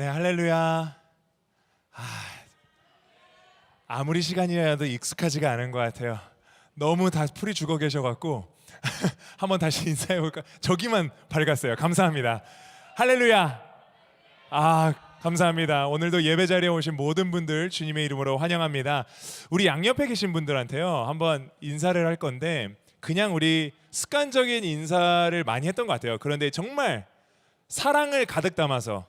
네, 할렐루야. 아무리 시간이라도 익숙하지가 않은 것 같아요. 너무 다 풀이 죽어 계셔갖고 한번 다시 인사해볼까? 저기만 밝았어요. 감사합니다. 할렐루야. 감사합니다. 오늘도 예배 자리에 오신 모든 분들 주님의 이름으로 환영합니다. 우리 양옆에 계신 분들한테요, 한번 인사를 할 건데 그냥 우리 습관적인 인사를 많이 했던 것 같아요. 그런데 정말 사랑을 가득 담아서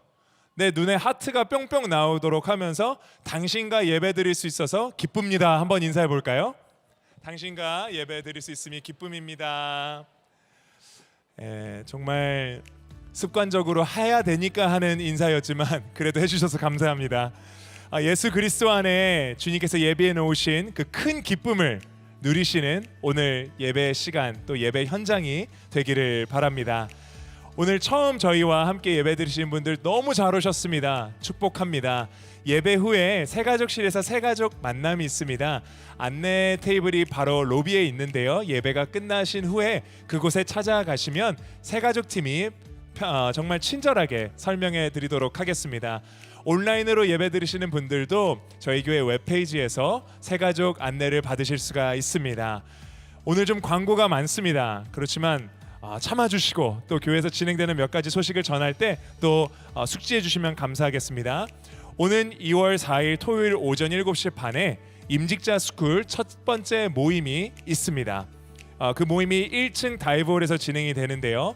내 눈에 하트가 뿅뿅 나오도록 하면서 당신과 예배 드릴 수 있어서 기쁩니다. 한번 인사해 볼까요? 당신과 예배 드릴 수 있음이 기쁨입니다. 정말 습관적으로 해야 되니까 하는 인사였지만 그래도 해주셔서 감사합니다. 예수 그리스도 안에 주님께서 예비해 놓으신 그 큰 기쁨을 누리시는 오늘 예배 시간 또 예배 현장이 되기를 바랍니다. 오늘 처음 저희와 함께 예배 드리신 분들 너무 잘 오셨습니다. 축복합니다. 예배 후에 새가족실에서 새가족 만남이 있습니다. 안내 테이블이 바로 로비에 있는데요. 예배가 끝나신 후에 그곳에 찾아가시면 새가족 팀이 정말 친절하게 설명해 드리도록 하겠습니다. 온라인으로 예배 드리시는 분들도 저희 교회 웹페이지에서 새가족 안내를 받으실 수가 있습니다. 오늘 좀 광고가 많습니다. 그렇지만 참아주시고 또 교회에서 진행되는 몇 가지 소식을 전할 때 또 숙지해 주시면 감사하겠습니다. 오는 2월 4일 토요일 오전 7시 반에 임직자 스쿨 첫 번째 모임이 있습니다. 그 모임이 1층 다이브홀에서 진행이 되는데요.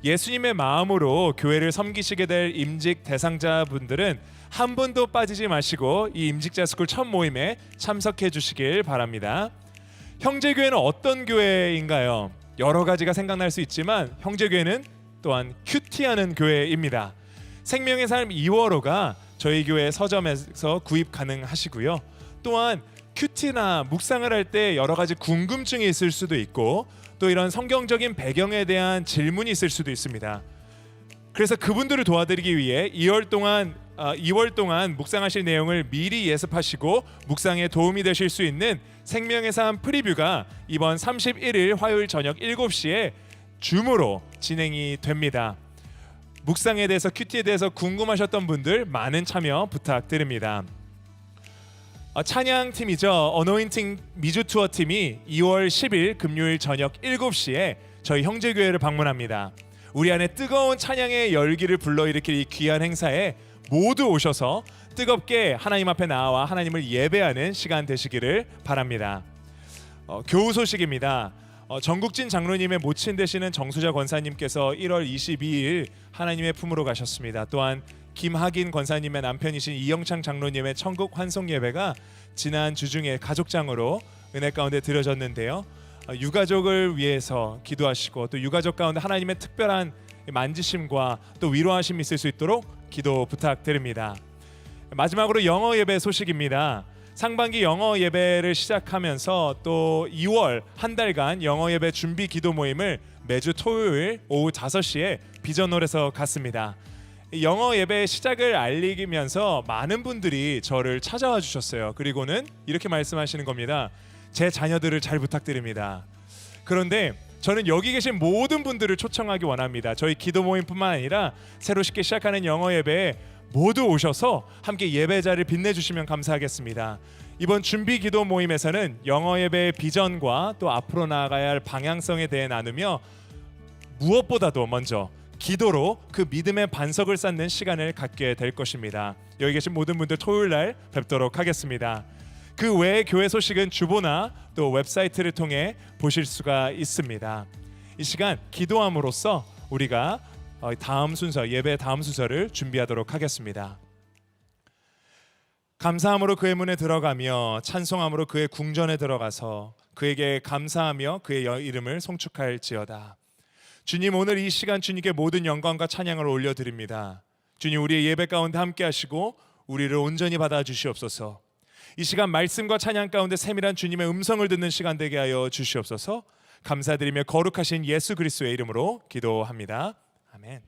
예수님의 마음으로 교회를 섬기시게 될 임직 대상자분들은 한 분도 빠지지 마시고 이 임직자 스쿨 첫 모임에 참석해 주시길 바랍니다. 형제교회는 어떤 교회인가요? 여러 가지가 생각날 수 있지만 형제교회는 또한 큐티하는 교회입니다. 생명의 삶 2월호가 저희 교회 서점에서 구입 가능하시고요. 또한 큐티나 묵상을 할 때 여러 가지 궁금증이 있을 수도 있고 또 이런 성경적인 배경에 대한 질문이 있을 수도 있습니다. 그래서 그분들을 도와드리기 위해 2월 동안 묵상하실 내용을 미리 예습하시고 묵상에 도움이 되실 수 있는 생명의 삶 프리뷰가 이번 31일 화요일 저녁 7시에 줌으로 진행이 됩니다. 묵상에 대해서 큐티에 대해서 궁금하셨던 분들 많은 참여 부탁드립니다. 찬양팀이죠. 어노인팅 미주 투어 팀이 2월 10일 금요일 저녁 7시에 저희 형제교회를 방문합니다. 우리 안에 뜨거운 찬양의 열기를 불러일으킬 이 귀한 행사에 모두 오셔서 뜨겁게 하나님 앞에 나와 하나님을 예배하는 시간 되시기를 바랍니다. 교우 소식입니다. 전국진 장로님의 모친 되시는 정수자 권사님께서 1월 22일 하나님의 품으로 가셨습니다. 또한 김학인 권사님의 남편이신 이영창 장로님의 천국 환송 예배가 지난 주중에 가족장으로 은혜 가운데 드려졌는데요. 유가족을 위해서 기도하시고 또 유가족 가운데 하나님의 특별한 만지심과 또 위로하심이 있을 수 있도록 기도 부탁드립니다. 마지막으로 영어 예배 소식입니다. 상반기 영어 예배를 시작하면서 또 2월 한 달간 영어 예배 준비 기도 모임을 매주 토요일 오후 5시에 비전홀에서 갔습니다. 영어 예배 시작을 알리면서 많은 분들이 저를 찾아와 주셨어요. 그리고는 이렇게 말씀하시는 겁니다. 제 자녀들을 잘 부탁드립니다. 그런데 저는 여기 계신 모든 분들을 초청하기 원합니다. 저희 기도 모임뿐만 아니라 새로 쉽게 시작하는 영어 예배에 모두 오셔서 함께 예배 자리를 빛내주시면 감사하겠습니다. 이번 준비 기도 모임에서는 영어 예배의 비전과 또 앞으로 나아가야 할 방향성에 대해 나누며 무엇보다도 먼저 기도로 그 믿음의 반석을 쌓는 시간을 갖게 될 것입니다. 여기 계신 모든 분들 토요일 날 뵙도록 하겠습니다. 그 외의 교회 소식은 주보나 또 웹사이트를 통해 보실 수가 있습니다. 이 시간 기도함으로써 우리가 다음 순서 예배 다음 순서를 준비하도록 하겠습니다. 감사함으로 그의 문에 들어가며 찬송함으로 그의 궁전에 들어가서 그에게 감사하며 그의 이름을 송축할지어다. 주님, 오늘 이 시간 주님께 모든 영광과 찬양을 올려드립니다. 주님, 우리의 예배 가운데 함께 하시고 우리를 온전히 받아주시옵소서. 이 시간 말씀과 찬양 가운데 세밀한 주님의 음성을 듣는 시간 되게 하여 주시옵소서. 감사드리며 거룩하신 예수 그리스도의 이름으로 기도합니다. 아멘.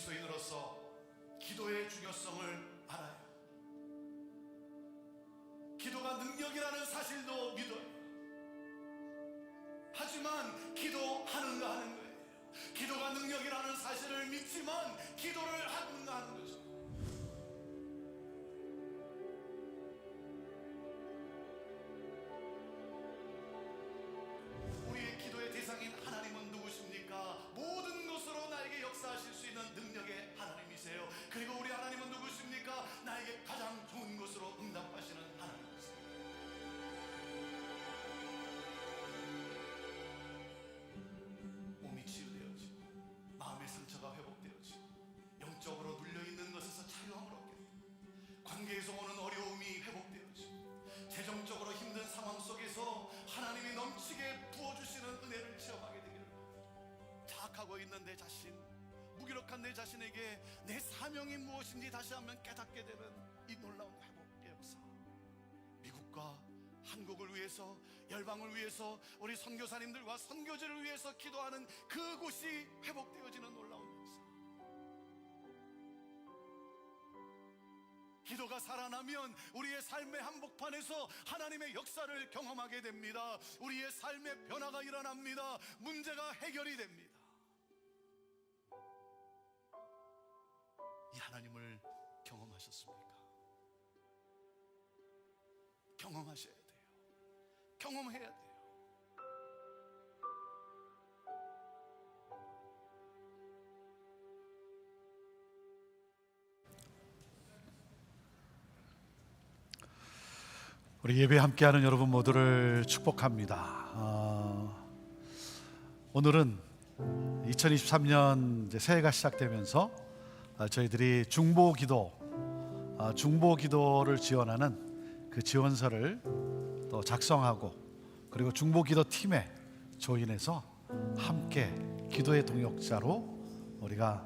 그리스도인으로서 기도의 중요성을 알아요. 기도가 능력이라는 사실도 믿어요. 하지만 기도하는가 하는 거예요. 기도가 능력이라는 사실을 믿지만 기도를 하는가 하는 거죠. 우리의 기도의 대상인 하나님은 누구십니까? 모든 것으로 나에게 역사하실 수 있는 능력의 하나님이세요. 그리고 우리 하나님은 누구십니까? 나에게 가장 좋은 것으로 응답하시는 하나님이세요. 몸이 치유되어지고 마음의 상처가 회복되어지고 영적으로 눌려있는 것에서 자유함을 얻게 됩니다. 관계에서 오는 어려움이 회복되어지고 재정적으로 힘든 상황 속에서 하나님이 넘치게 부어주시는 은혜를 체험하게 되기를 바랍니다. 자학하고 있는 내 자신, 무기력한 내 자신에게 내 사명이 무엇인지 다시 한번 깨닫게 되는 이 놀라운 회복의 역사. 미국과 한국을 위해서, 열방을 위해서, 우리 선교사님들과 선교지를 위해서 기도하는 그곳이 회복되어지는 놀라운 역사. 기도가 살아나면 우리의 삶의 한복판에서 하나님의 역사를 경험하게 됩니다. 우리의 삶의 변화가 일어납니다. 문제가 해결이 됩니다. 이 하나님을 경험하셨습니까? 경험하셔야 돼요. 경험해야 돼요. 우리 예배 함께하는 여러분 모두를 축복합니다. 오늘은 2023년 새해가 시작되면서 저희들이 중보기도를 지원하는 그 지원서를 또 작성하고, 그리고 중보기도 팀에 조인해서 함께 기도의 동역자로 우리가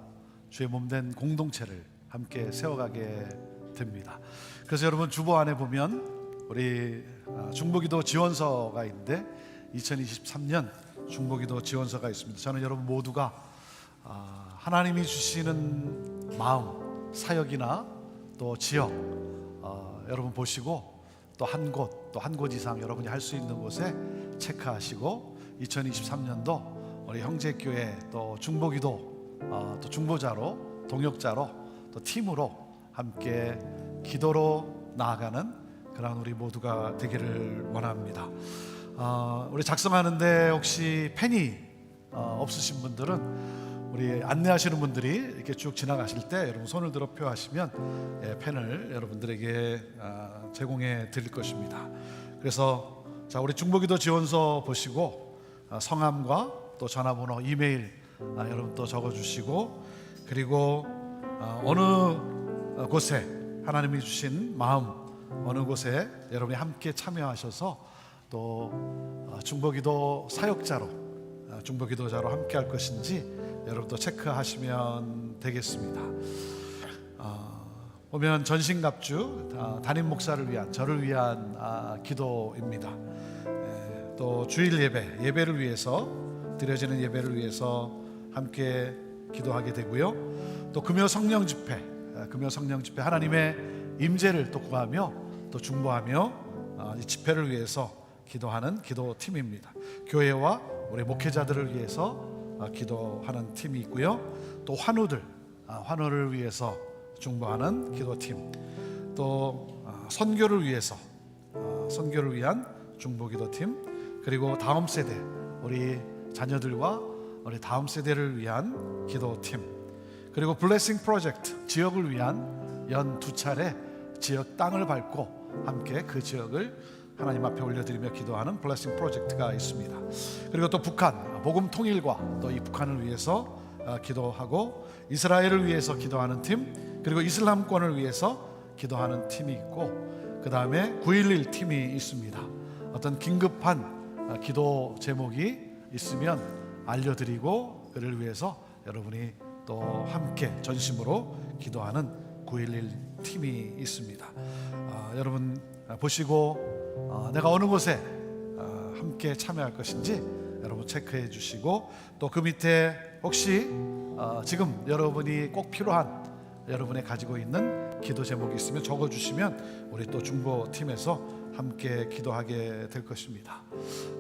주의 몸된 공동체를 함께 세워가게 됩니다. 그래서 여러분 주보 안에 보면 우리 중보기도 지원서가 있는데 2023년 중보기도 지원서가 있습니다. 저는 여러분 모두가 하나님이 주시는 마음, 사역이나 또 지역 여러분 보시고 또 한 곳 이상 여러분이 할 수 있는 곳에 체크하시고 2023년도 우리 형제교회 또 중보기도 또 중보자로, 동역자로, 또 팀으로 함께 기도로 나아가는 그런 우리 모두가 되기를 원합니다. 우리 작성하는데 혹시 펜이 없으신 분들은 우리 안내하시는 분들이 이렇게 쭉 지나가실 때 여러분 손을 들어 표하시면 펜을 여러분들에게 제공해 드릴 것입니다. 그래서 자, 우리 중보기도 지원서 보시고 성함과 또 전화번호, 이메일 여러분 또 적어주시고, 그리고 어느 곳에 하나님이 주신 마음, 어느 곳에 여러분이 함께 참여하셔서 또 중보기도 사역자로, 중보기도자로 함께 할 것인지 여러분도 체크하시면 되겠습니다. 보면 전신갑주 담임 목사를 위한, 저를 위한 기도입니다. 또 주일 예배를 위해서, 드려지는 예배를 위해서 함께 기도하게 되고요. 또 금요 성령 집회 하나님의 임재를 또 구하며 또 중보하며 이 집회를 위해서 기도하는 기도팀입니다. 교회와 우리 목회자들을 위해서 기도하는 팀이 있고요. 또 환우를 위해서 중보하는 기도팀, 또 선교를 위해서 선교를 위한 중보기도팀, 그리고 다음 세대, 우리 자녀들과 우리 다음 세대를 위한 기도팀, 그리고 블레싱 프로젝트, 지역을 위한 연 2차례 지역 땅을 밟고 함께 그 지역을 하나님 앞에 올려드리며 기도하는 블레싱 프로젝트가 있습니다. 그리고 또 북한, 복음 통일과 또 이 북한을 위해서 기도하고, 이스라엘을 위해서 기도하는 팀, 그리고 이슬람권을 위해서 기도하는 팀이 있고, 그 다음에 911 팀이 있습니다. 어떤 긴급한 기도 제목이 있으면 알려드리고 그를 위해서 여러분이 또 함께 전심으로 기도하는 911 팀이 있습니다. 여러분 보시고 내가 어느 곳에 함께 참여할 것인지 여러분 체크해 주시고, 또 그 밑에 혹시 지금 여러분이 꼭 필요한 여러분의 가지고 있는 기도 제목이 있으면 적어주시면 우리 또 중보팀에서 함께 기도하게 될 것입니다.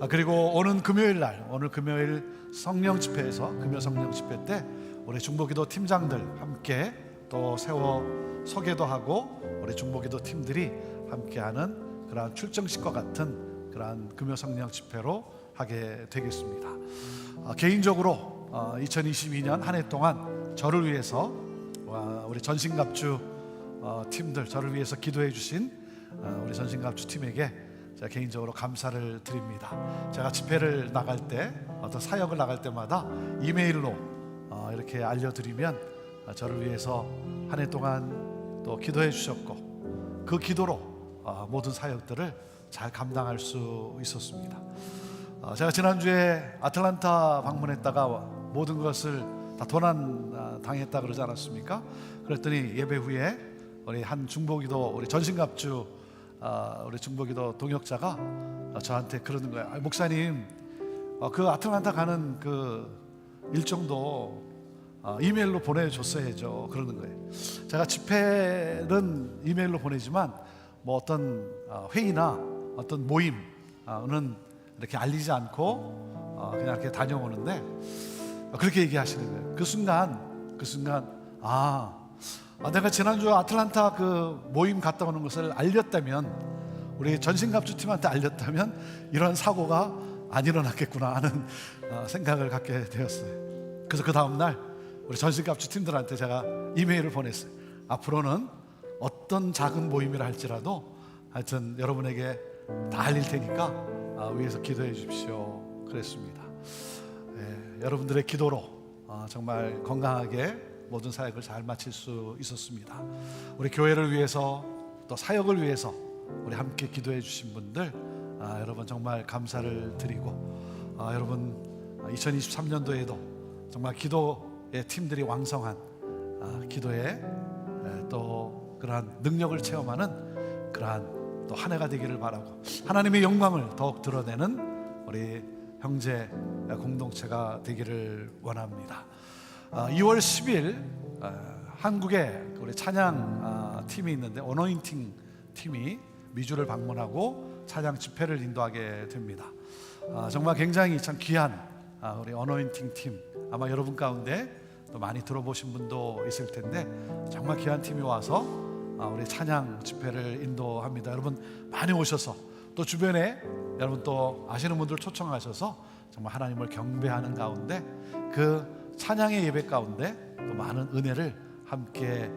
그리고 오늘 금요일 성령 집회에서 금요 성령 집회 때 우리 중보기도 팀장들 함께 또 세워 소개도 하고 우리 중보기도 팀들이 함께하는 그러한 출정식과 같은 그러한 금요 성령 집회로 하게 되겠습니다. 개인적으로 2022년 한 해 동안 저를 위해서 우리 전신갑주 팀들 저를 위해서 기도해 주신 우리 전신갑주 팀에게 제가 개인적으로 감사를 드립니다. 제가 집회를 나갈 때 어떤 사역을 나갈 때마다 이메일로 이렇게 알려드리면 저를 위해서 한 해 동안 또 기도해 주셨고 그 기도로 모든 사역들을 잘 감당할 수 있었습니다. 제가 지난주에 아틀란타 방문했다가 모든 것을 다 도난 당했다 그러지 않았습니까? 그랬더니 예배 후에 우리 한 중보기도 우리 전신갑주 우리 중보기도 동역자가 저한테 그러는 거예요. 목사님, 그 아틀란타 가는 그 일정도 이메일로 보내줬어야죠. 그러는 거예요. 제가 집회는 이메일로 보내지만 뭐 어떤 회의나 어떤 모임은 이렇게 알리지 않고 그냥 이렇게 다녀오는데 그렇게 얘기하시는 거예요. 그 순간 내가 지난주 아틀란타 그 모임 갔다 오는 것을 알렸다면 우리 전신갑주 팀한테 알렸다면 이런 사고가 안 일어났겠구나 하는 생각을 갖게 되었어요. 그래서 그 다음날 우리 전신갑주 팀들한테 제가 이메일을 보냈어요. 앞으로는 어떤 작은 모임이라 할지라도 하여튼 여러분에게 다 알릴 테니까 위에서 기도해 주십시오 그랬습니다. 여러분들의 기도로 정말 건강하게 모든 사역을 잘 마칠 수 있었습니다. 우리 교회를 위해서 또 사역을 위해서 우리 함께 기도해 주신 분들 여러분 정말 감사를 드리고 여러분 2023년도에도 정말 기도의 팀들이 왕성한 기도에 또 그러한 능력을 체험하는 그러한 또 한 해가 되기를 바라고 하나님의 영광을 더욱 드러내는 우리 형제 공동체가 되기를 원합니다. 2월 10일 한국에 우리 찬양 팀이 있는데 어노인팅 팀이 미주를 방문하고 찬양 집회를 인도하게 됩니다. 정말 굉장히 참 귀한 우리 어노인팅 팀 아마 여러분 가운데 또 많이 들어보신 분도 있을 텐데 정말 귀한 팀이 와서 우리 찬양 집회를 인도합니다. 여러분 많이 오셔서 또 주변에 여러분 또 아시는 분들 초청하셔서 정말 하나님을 경배하는 가운데 그 찬양의 예배 가운데 또 많은 은혜를 함께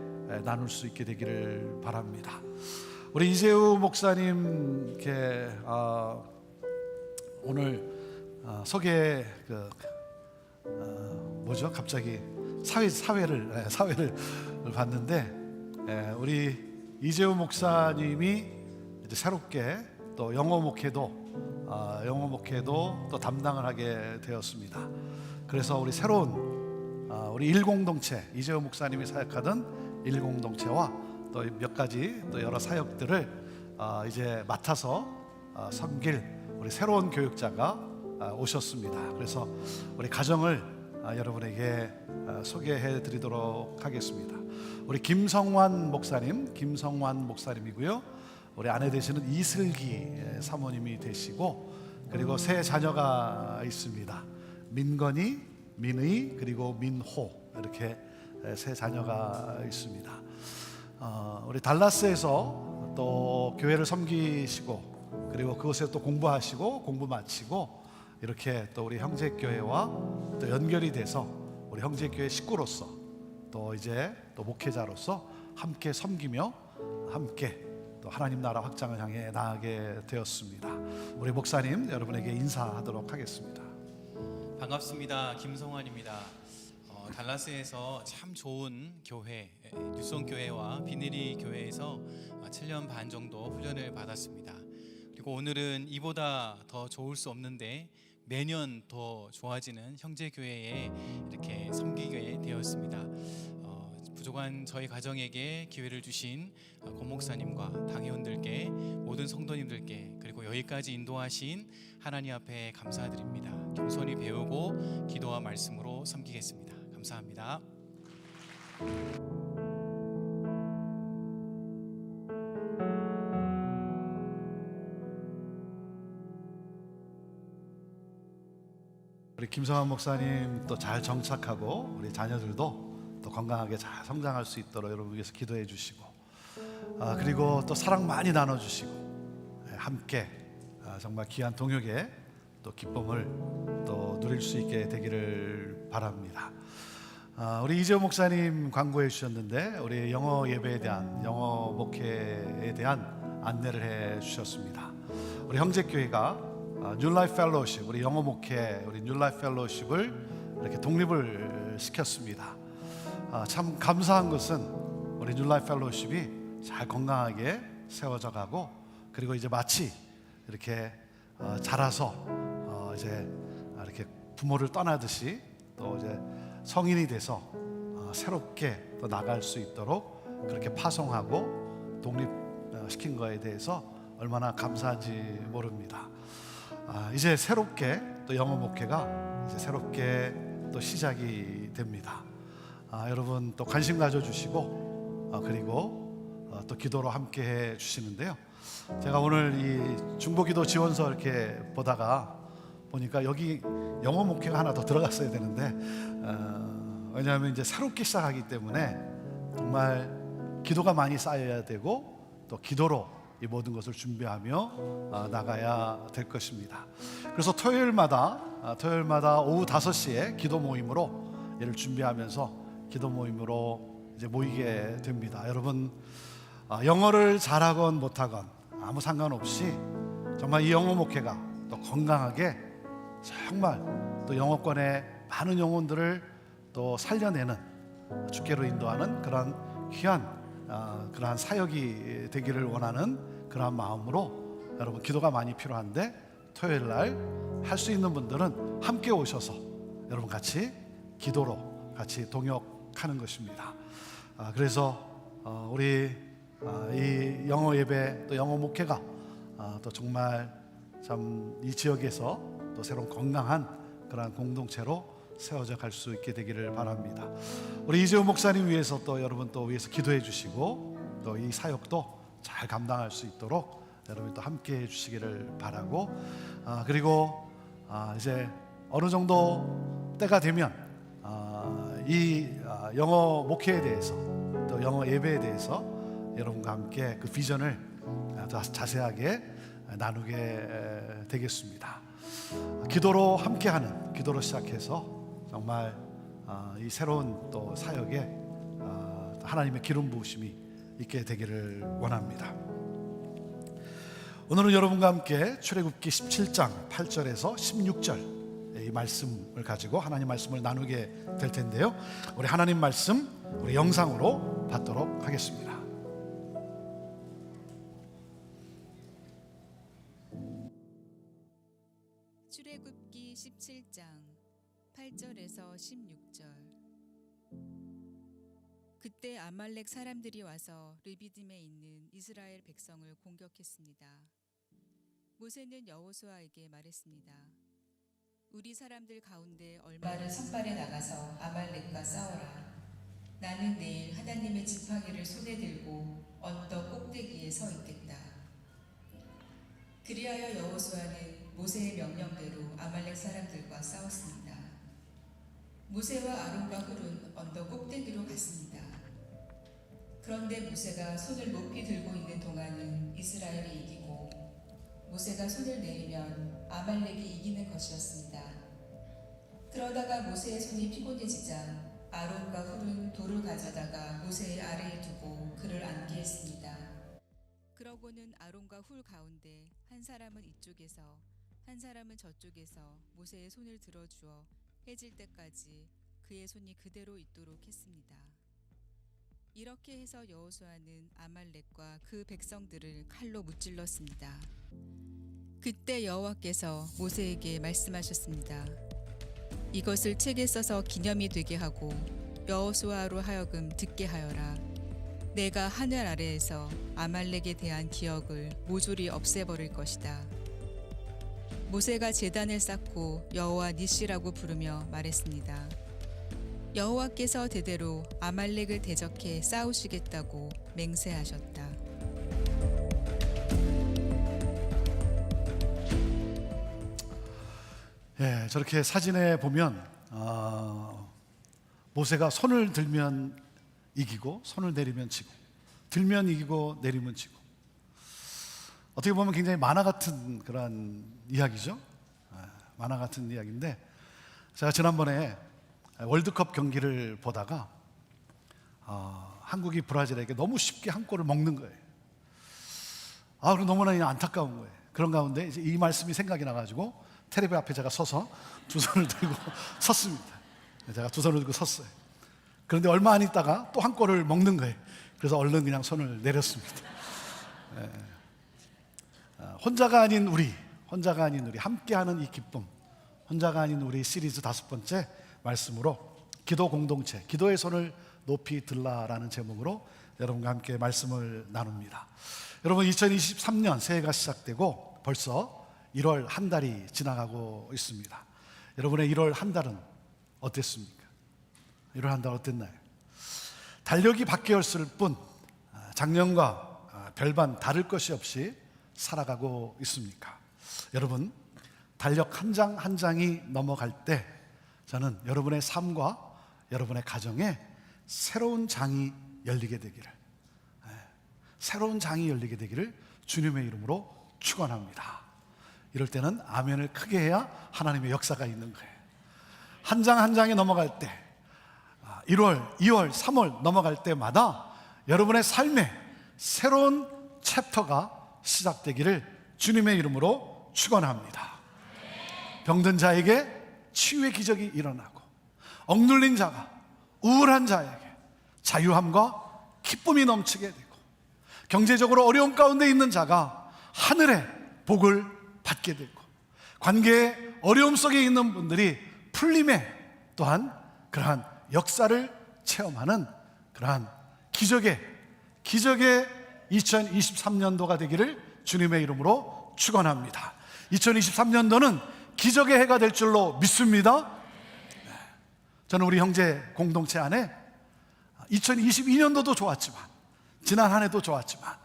나눌 수 있게 되기를 바랍니다. 우리 이재우 목사님께 오늘 소개 갑자기 사회를 봤는데 우리 이재우 목사님이 이제 새롭게 또 영어 목회도 또 담당을 하게 되었습니다. 그래서 우리 새로운 우리 일공동체 이재우 목사님이 사역하던 일공동체와 또 몇 가지 또 여러 사역들을 이제 맡아서 섬길 우리 새로운 교육자가 오셨습니다. 그래서 우리 가정을 여러분에게 소개해 드리도록 하겠습니다. 우리 김성환 목사님이고요. 우리 아내 되시는 이슬기 사모님이 되시고 그리고 세 자녀가 있습니다. 민건이, 민의 그리고 민호 이렇게 세 자녀가 있습니다. 우리 달라스에서 또 교회를 섬기시고 그리고 그곳에 또 공부하시고 공부 마치고 이렇게 또 우리 형제교회와 또 연결이 돼서 우리 형제교회 식구로서 또 이제 또 목회자로서 함께 섬기며 함께 또 하나님 나라 확장을 향해 나아가게 되었습니다. 우리 목사님 여러분에게 인사하도록 하겠습니다. 반갑습니다. 김성환입니다. 달라스에서 참 좋은 교회 뉴송 교회와 비내리 교회에서 7년 반 정도 훈련을 받았습니다. 그리고 오늘은 이보다 더 좋을 수 없는데 매년 더 좋아지는 형제 교회에 이렇게 섬기게 되었습니다. 부족한 저희 가정에게 기회를 주신 권 목사님과 당회원들께 모든 성도님들께 그리고 여기까지 인도하신 하나님 앞에 감사드립니다. 겸손히 배우고 기도와 말씀으로 섬기겠습니다. 감사합니다. 우리 김성환 목사님 또 잘 정착하고 우리 자녀들도 또 건강하게 잘 성장할 수 있도록 여러분 위해서 기도해 주시고 그리고 또 사랑 많이 나눠주시고 함께 정말 귀한 동역의 또 기쁨을 또 누릴 수 있게 되기를 바랍니다. 우리 이재호 목사님 광고해 주셨는데 우리 영어 예배에 대한 영어 목회에 대한 안내를 해 주셨습니다. 우리 형제교회가 뉴라이프 펠로우십 우리 영어 목회 우리 뉴라이프 펠로우십을 이렇게 독립을 시켰습니다. 참 감사한 것은 우리 뉴라이프 펠로우십이 잘 건강하게 세워져 가고 그리고 이제 마치 이렇게 자라서 이제 이렇게 부모를 떠나듯이 또 이제 성인이 돼서 새롭게 또 나갈 수 있도록 그렇게 파송하고 독립시킨 거에 대해서 얼마나 감사한지 모릅니다. 이제 새롭게 또 영어 목회가 이제 새롭게 또 시작이 됩니다. 여러분 또 관심 가져주시고 그리고 또 기도로 함께 해 주시는데요. 제가 오늘 이 중보기도 지원서 이렇게 보니까 여기 영어 목회가 하나 더 들어갔어야 되는데 왜냐하면 이제 새롭게 시작하기 때문에 정말 기도가 많이 쌓여야 되고 또 기도로 이 모든 것을 준비하며 나가야 될 것입니다. 그래서 토요일마다 오후 5시에 기도 모임으로 이를 준비하면서 기도 모임으로 이제 모이게 됩니다. 여러분 영어를 잘하건 못하건 아무 상관없이 정말 이 영어 목회가 또 건강하게 정말 또 영어권의 많은 영혼들을 또 살려내는 주께로 인도하는 그런 귀한 그러한 사역이 되기를 원하는 그러한 마음으로 여러분 기도가 많이 필요한데 토요일 날 할 수 있는 분들은 함께 오셔서 여러분 같이 기도로 같이 동역하는 것입니다. 그래서 우리 이 영어 예배 또 영어 목회가 또 정말 참 이 지역에서 또 새로운 건강한 그러한 공동체로 세워져 갈 수 있게 되기를 바랍니다. 우리 이재호 목사님 위해서 또 여러분 또 위해서 기도해 주시고 또 이 사역도 잘 감당할 수 있도록 여러분 또 함께 해 주시기를 바라고 그리고 이제 어느 정도 때가 되면 이 영어 목회에 대해서 또 영어 예배에 대해서 여러분과 함께 그 비전을 더 자세하게 나누게 되겠습니다. 기도로 함께하는 기도로 시작해서 정말 이 새로운 또 사역에 하나님의 기름 부으심이 있게 되기를 원합니다. 오늘은 여러분과 함께 출애굽기 17장 8절에서 16절 이 말씀을 가지고 하나님 말씀을 나누게 될 텐데요. 우리 하나님 말씀 우리 영상으로 받도록 하겠습니다. 출애굽기 17장 8절에서 16절. 그때 아말렉 사람들이 와서 르비딤에 있는 이스라엘 백성을 공격했습니다. 모세는 여호수아에게 말했습니다. 우리 사람들 가운데 얼마를 선발에 나가서 아말렉과 싸워라. 나는 내일 하나님의 지팡이를 손에 들고 언덕 꼭대기에 서 있겠다. 그리하여 여호수아는 모세의 명령대로 아말렉 사람들과 싸웠습니다. 모세와 아론과 훌은 언덕 꼭대기로 갔습니다. 그런데 모세가 손을 높이 들고 있는 동안은 이스라엘이 이기고 모세가 손을 내리면 아말렉이 이기는 것이었습니다. 그러다가 모세의 손이 피곤해지자 아론과 훌은 돌을 가져다가 모세의 아래에 두고 그를 앉게 했습니다. 그러고는 아론과 훌 가운데 한 사람은 이쪽에서 한 사람은 저쪽에서 모세의 손을 들어주어 해질 때까지 그의 손이 그대로 있도록 했습니다. 이렇게 해서 여호수아는 아말렉과 그 백성들을 칼로 무찔렀습니다. 그때 여호와께서 모세에게 말씀하셨습니다. 이것을 책에 써서 기념이 되게 하고 여호수아로 하여금 듣게 하여라. 내가 하늘 아래에서 아말렉에 대한 기억을 모조리 없애버릴 것이다. 모세가 제단을 쌓고 여호와 니시라고 부르며 말했습니다. 여호와께서 대대로 아말렉을 대적해 싸우시겠다고 맹세하셨다. 예, 저렇게 사진에 보면 모세가 손을 들면 이기고 손을 내리면 지고, 들면 이기고 내리면 지고, 어떻게 보면 굉장히 만화 같은 그런 이야기죠. 만화 같은 이야기인데, 제가 지난번에 월드컵 경기를 보다가 한국이 브라질에게 너무 쉽게 한 골을 먹는 거예요. 그리고 너무나 그냥 안타까운 거예요. 그런 가운데 이제 이 말씀이 생각이 나가지고 텔레비 앞에 제가 서서 두 손을 들고 섰습니다. 제가 두 손을 들고 섰어요. 그런데 얼마 안 있다가 또 한 골을 먹는 거예요. 그래서 얼른 그냥 손을 내렸습니다. 혼자가 아닌 우리 함께하는 이 기쁨, 혼자가 아닌 우리 시리즈 5번째 말씀으로 기도 공동체, 기도의 손을 높이 들라라는 제목으로 여러분과 함께 말씀을 나눕니다. 여러분, 2023년 새해가 시작되고 벌써 1월 한 달이 지나가고 있습니다. 여러분의 1월 한 달은 어땠습니까? 1월 한 달 어땠나요? 달력이 바뀌었을 뿐 작년과 별반 다를 것이 없이 살아가고 있습니까? 여러분, 달력 한 장 한 장이 넘어갈 때 저는 여러분의 삶과 여러분의 가정에 새로운 장이 열리게 되기를, 새로운 장이 열리게 되기를 주님의 이름으로 축원합니다. 이럴 때는 아멘을 크게 해야 하나님의 역사가 있는 거예요. 한 장 한 장이 넘어갈 때, 1월, 2월, 3월 넘어갈 때마다 여러분의 삶에 새로운 챕터가 시작되기를 주님의 이름으로 축원합니다. 병든 자에게 치유의 기적이 일어나고, 억눌린 자가 우울한 자에게 자유함과 기쁨이 넘치게 되고, 경제적으로 어려움 가운데 있는 자가 하늘의 복을 받게 되고, 관계의 어려움 속에 있는 분들이 풀림의 또한 그러한 역사를 체험하는 그러한 기적의 2023년도가 되기를 주님의 이름으로 축원합니다. 2023년도는 기적의 해가 될 줄로 믿습니다. 저는 우리 형제 공동체 안에 2022년도도 좋았지만, 지난 한 해도 좋았지만,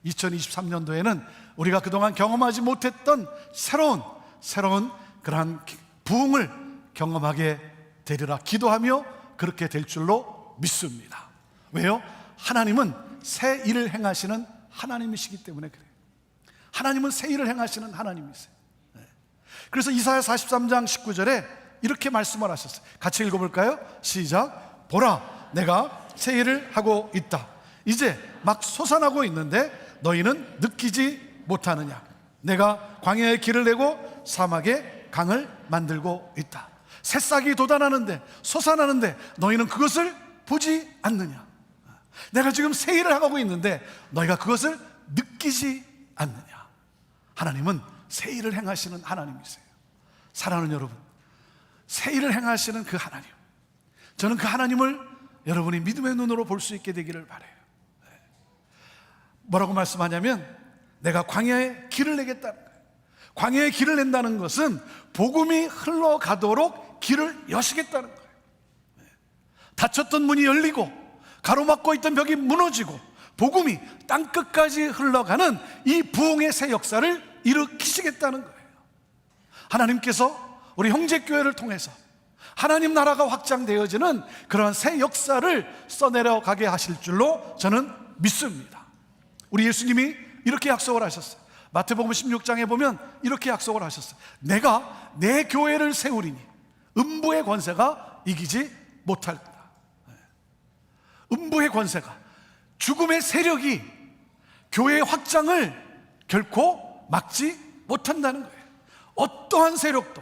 2023년도에는 우리가 그동안 경험하지 못했던 새로운 그러한 부흥을 경험하게 되리라 기도하며 그렇게 될 줄로 믿습니다. 왜요? 하나님은 새 일을 행하시는 하나님이시기 때문에 그래요. 하나님은 새 일을 행하시는 하나님이세요. 그래서 이사야 43장 19절에 이렇게 말씀을 하셨어요. 같이 읽어볼까요? 시작. 보라, 내가 새 일을 하고 있다. 이제 막 솟아나고 있는데 너희는 느끼지 못하느냐. 내가 광야에 길을 내고 사막에 강을 만들고 있다. 새싹이 돋아나는데, 솟아나는데 너희는 그것을 보지 않느냐. 내가 지금 새 일을 하고 있는데 너희가 그것을 느끼지 않느냐. 하나님은 새 일을 행하시는 하나님이세요. 사랑하는 여러분, 새 일을 행하시는 그 하나님, 저는 그 하나님을 여러분이 믿음의 눈으로 볼 수 있게 되기를 바라요. 뭐라고 말씀하냐면, 내가 광야에 길을 내겠다는 거예요. 광야에 길을 낸다는 것은 복음이 흘러가도록 길을 여시겠다는 거예요. 닫혔던 문이 열리고 가로막고 있던 벽이 무너지고 복음이 땅끝까지 흘러가는 이 부흥의 새 역사를 일으키시겠다는 거예요. 하나님께서 우리 형제교회를 통해서 하나님 나라가 확장되어지는 그런 새 역사를 써내려가게 하실 줄로 저는 믿습니다. 우리 예수님이 이렇게 약속을 하셨어요. 마태복음 16장에 보면 이렇게 약속을 하셨어요. 내가 내 교회를 세우리니 음부의 권세가 이기지 못할 거다. 음부의 권세가, 죽음의 세력이 교회의 확장을 결코 막지 못한다는 거예요. 어떠한 세력도,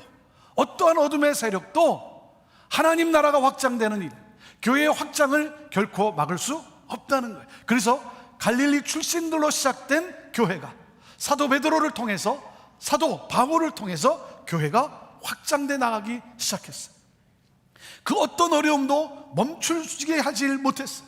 어떠한 어둠의 세력도 하나님 나라가 확장되는 일, 교회의 확장을 결코 막을 수 없다는 거예요. 그래서 갈릴리 출신들로 시작된 교회가 사도 베드로를 통해서, 사도 바울을 통해서 교회가 확장돼 나가기 시작했어요. 그 어떤 어려움도 멈추게 하지 못했어요.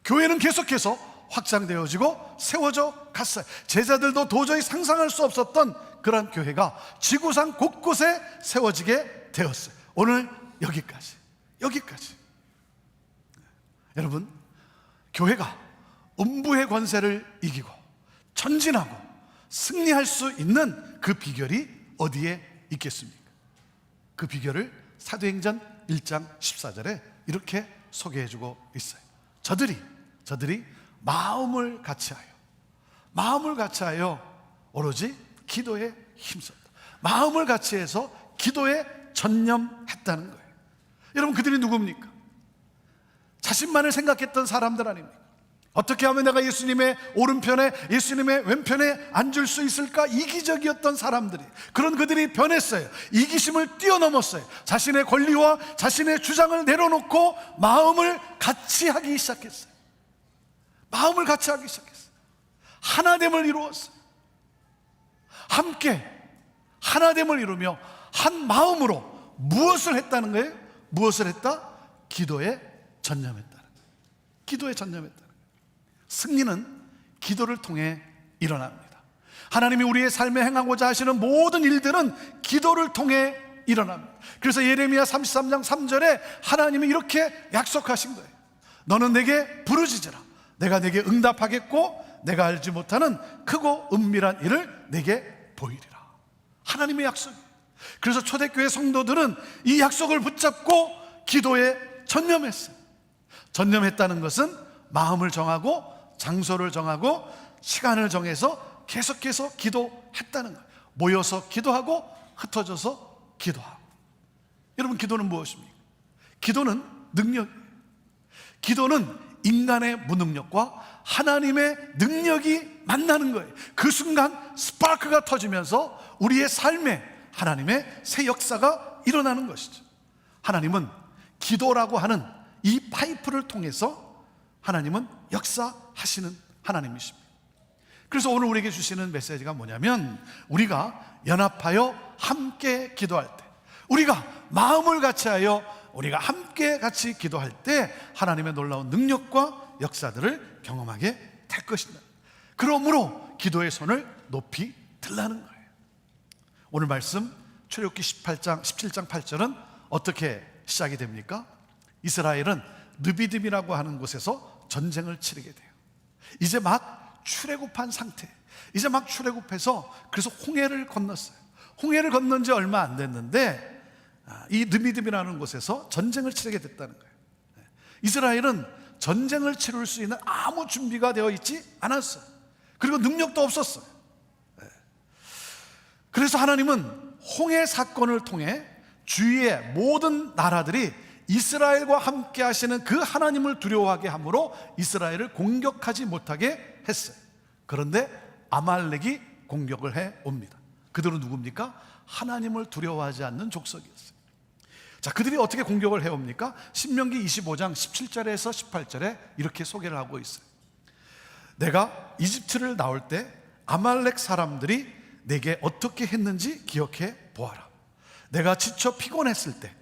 교회는 계속해서 확장되어지고 세워져 갔어요. 제자들도 도저히 상상할 수 없었던 그런 교회가 지구상 곳곳에 세워지게 되었어요. 오늘 여기까지. 여러분, 교회가 음부의 권세를 이기고 전진하고 승리할 수 있는 그 비결이 어디에 있겠습니까? 그 비결을 사도행전 1장 14절에 이렇게 소개해주고 있어요. 저들이 마음을 같이하여 오로지 기도에 힘썼다. 마음을 같이해서 기도에 전념했다는 거예요. 여러분, 그들이 누굽니까? 자신만을 생각했던 사람들 아닙니까? 어떻게 하면 내가 예수님의 오른편에, 예수님의 왼편에 앉을 수 있을까? 이기적이었던 사람들이, 그런 그들이 변했어요. 이기심을 뛰어넘었어요. 자신의 권리와 자신의 주장을 내려놓고 마음을 같이 하기 시작했어요. 마음을 같이 하기 시작했어요. 하나됨을 이루었어요. 함께 하나됨을 이루며 한 마음으로 무엇을 했다는 거예요? 무엇을 했다? 기도에 전념했다는 거예요. 기도에 전념했다는 거예요. 승리는 기도를 통해 일어납니다. 하나님이 우리의 삶에 행하고자 하시는 모든 일들은 기도를 통해 일어납니다. 그래서 예레미야 33장 3절에 하나님이 이렇게 약속하신 거예요. 너는 내게 부르짖으라. 내가 내게 응답하겠고 내가 알지 못하는 크고 은밀한 일을 내게 보이리라. 하나님의 약속이에요. 그래서 초대교회 성도들은 이 약속을 붙잡고 기도에 전념했어요. 전념했다는 것은 마음을 정하고 장소를 정하고 시간을 정해서 계속해서 기도했다는 거예요. 모여서 기도하고 흩어져서 기도하고. 여러분, 기도는 무엇입니까? 기도는 능력이에요. 기도는 인간의 무능력과 하나님의 능력이 만나는 거예요. 그 순간 스파크가 터지면서 우리의 삶에 하나님의 새 역사가 일어나는 것이죠. 하나님은 기도라고 하는 이 파이프를 통해서 하나님은 역사하시는 하나님이십니다. 그래서 오늘 우리에게 주시는 메시지가 뭐냐면, 우리가 연합하여 함께 기도할 때, 우리가 마음을 같이하여 우리가 함께 같이 기도할 때 하나님의 놀라운 능력과 역사들을 경험하게 될 것이다. 그러므로 기도의 손을 높이 들라는 거예요. 오늘 말씀 출애굽기 17장 8절은 어떻게 시작이 됩니까? 이스라엘은 느비딤이라고 하는 곳에서 전쟁을 치르게 돼요. 이제 막 출애굽한 상태, 이제 막 출애굽해서 그래서 홍해를 건넜어요. 홍해를 건넌 지 얼마 안 됐는데 이 느비딤이라는 곳에서 전쟁을 치르게 됐다는 거예요. 이스라엘은 전쟁을 치를 수 있는 아무 준비가 되어 있지 않았어요. 그리고 능력도 없었어요. 그래서 하나님은 홍해 사건을 통해 주위의 모든 나라들이 이스라엘과 함께 하시는 그 하나님을 두려워하게 함으로 이스라엘을 공격하지 못하게 했어요. 그런데 아말렉이 공격을 해 옵니다. 그들은 누굽니까? 하나님을 두려워하지 않는 족속이었어요. 자, 그들이 어떻게 공격을 해 옵니까? 신명기 25장 17절에서 18절에 이렇게 소개를 하고 있어요. 내가 이집트를 나올 때 아말렉 사람들이 내게 어떻게 했는지 기억해 보아라. 내가 지쳐 피곤했을 때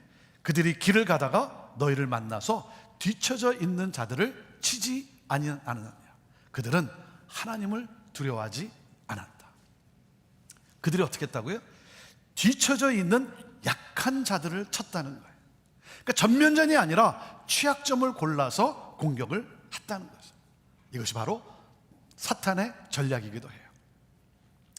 그들이 길을 가다가 너희를 만나서 뒤처져 있는 자들을 치지 아니하느냐. 그들은 하나님을 두려워하지 않았다. 그들이 어떻게 했다고요? 뒤처져 있는 약한 자들을 쳤다는 거예요. 그러니까 전면전이 아니라 취약점을 골라서 공격을 했다는 거죠. 이것이 바로 사탄의 전략이기도 해요.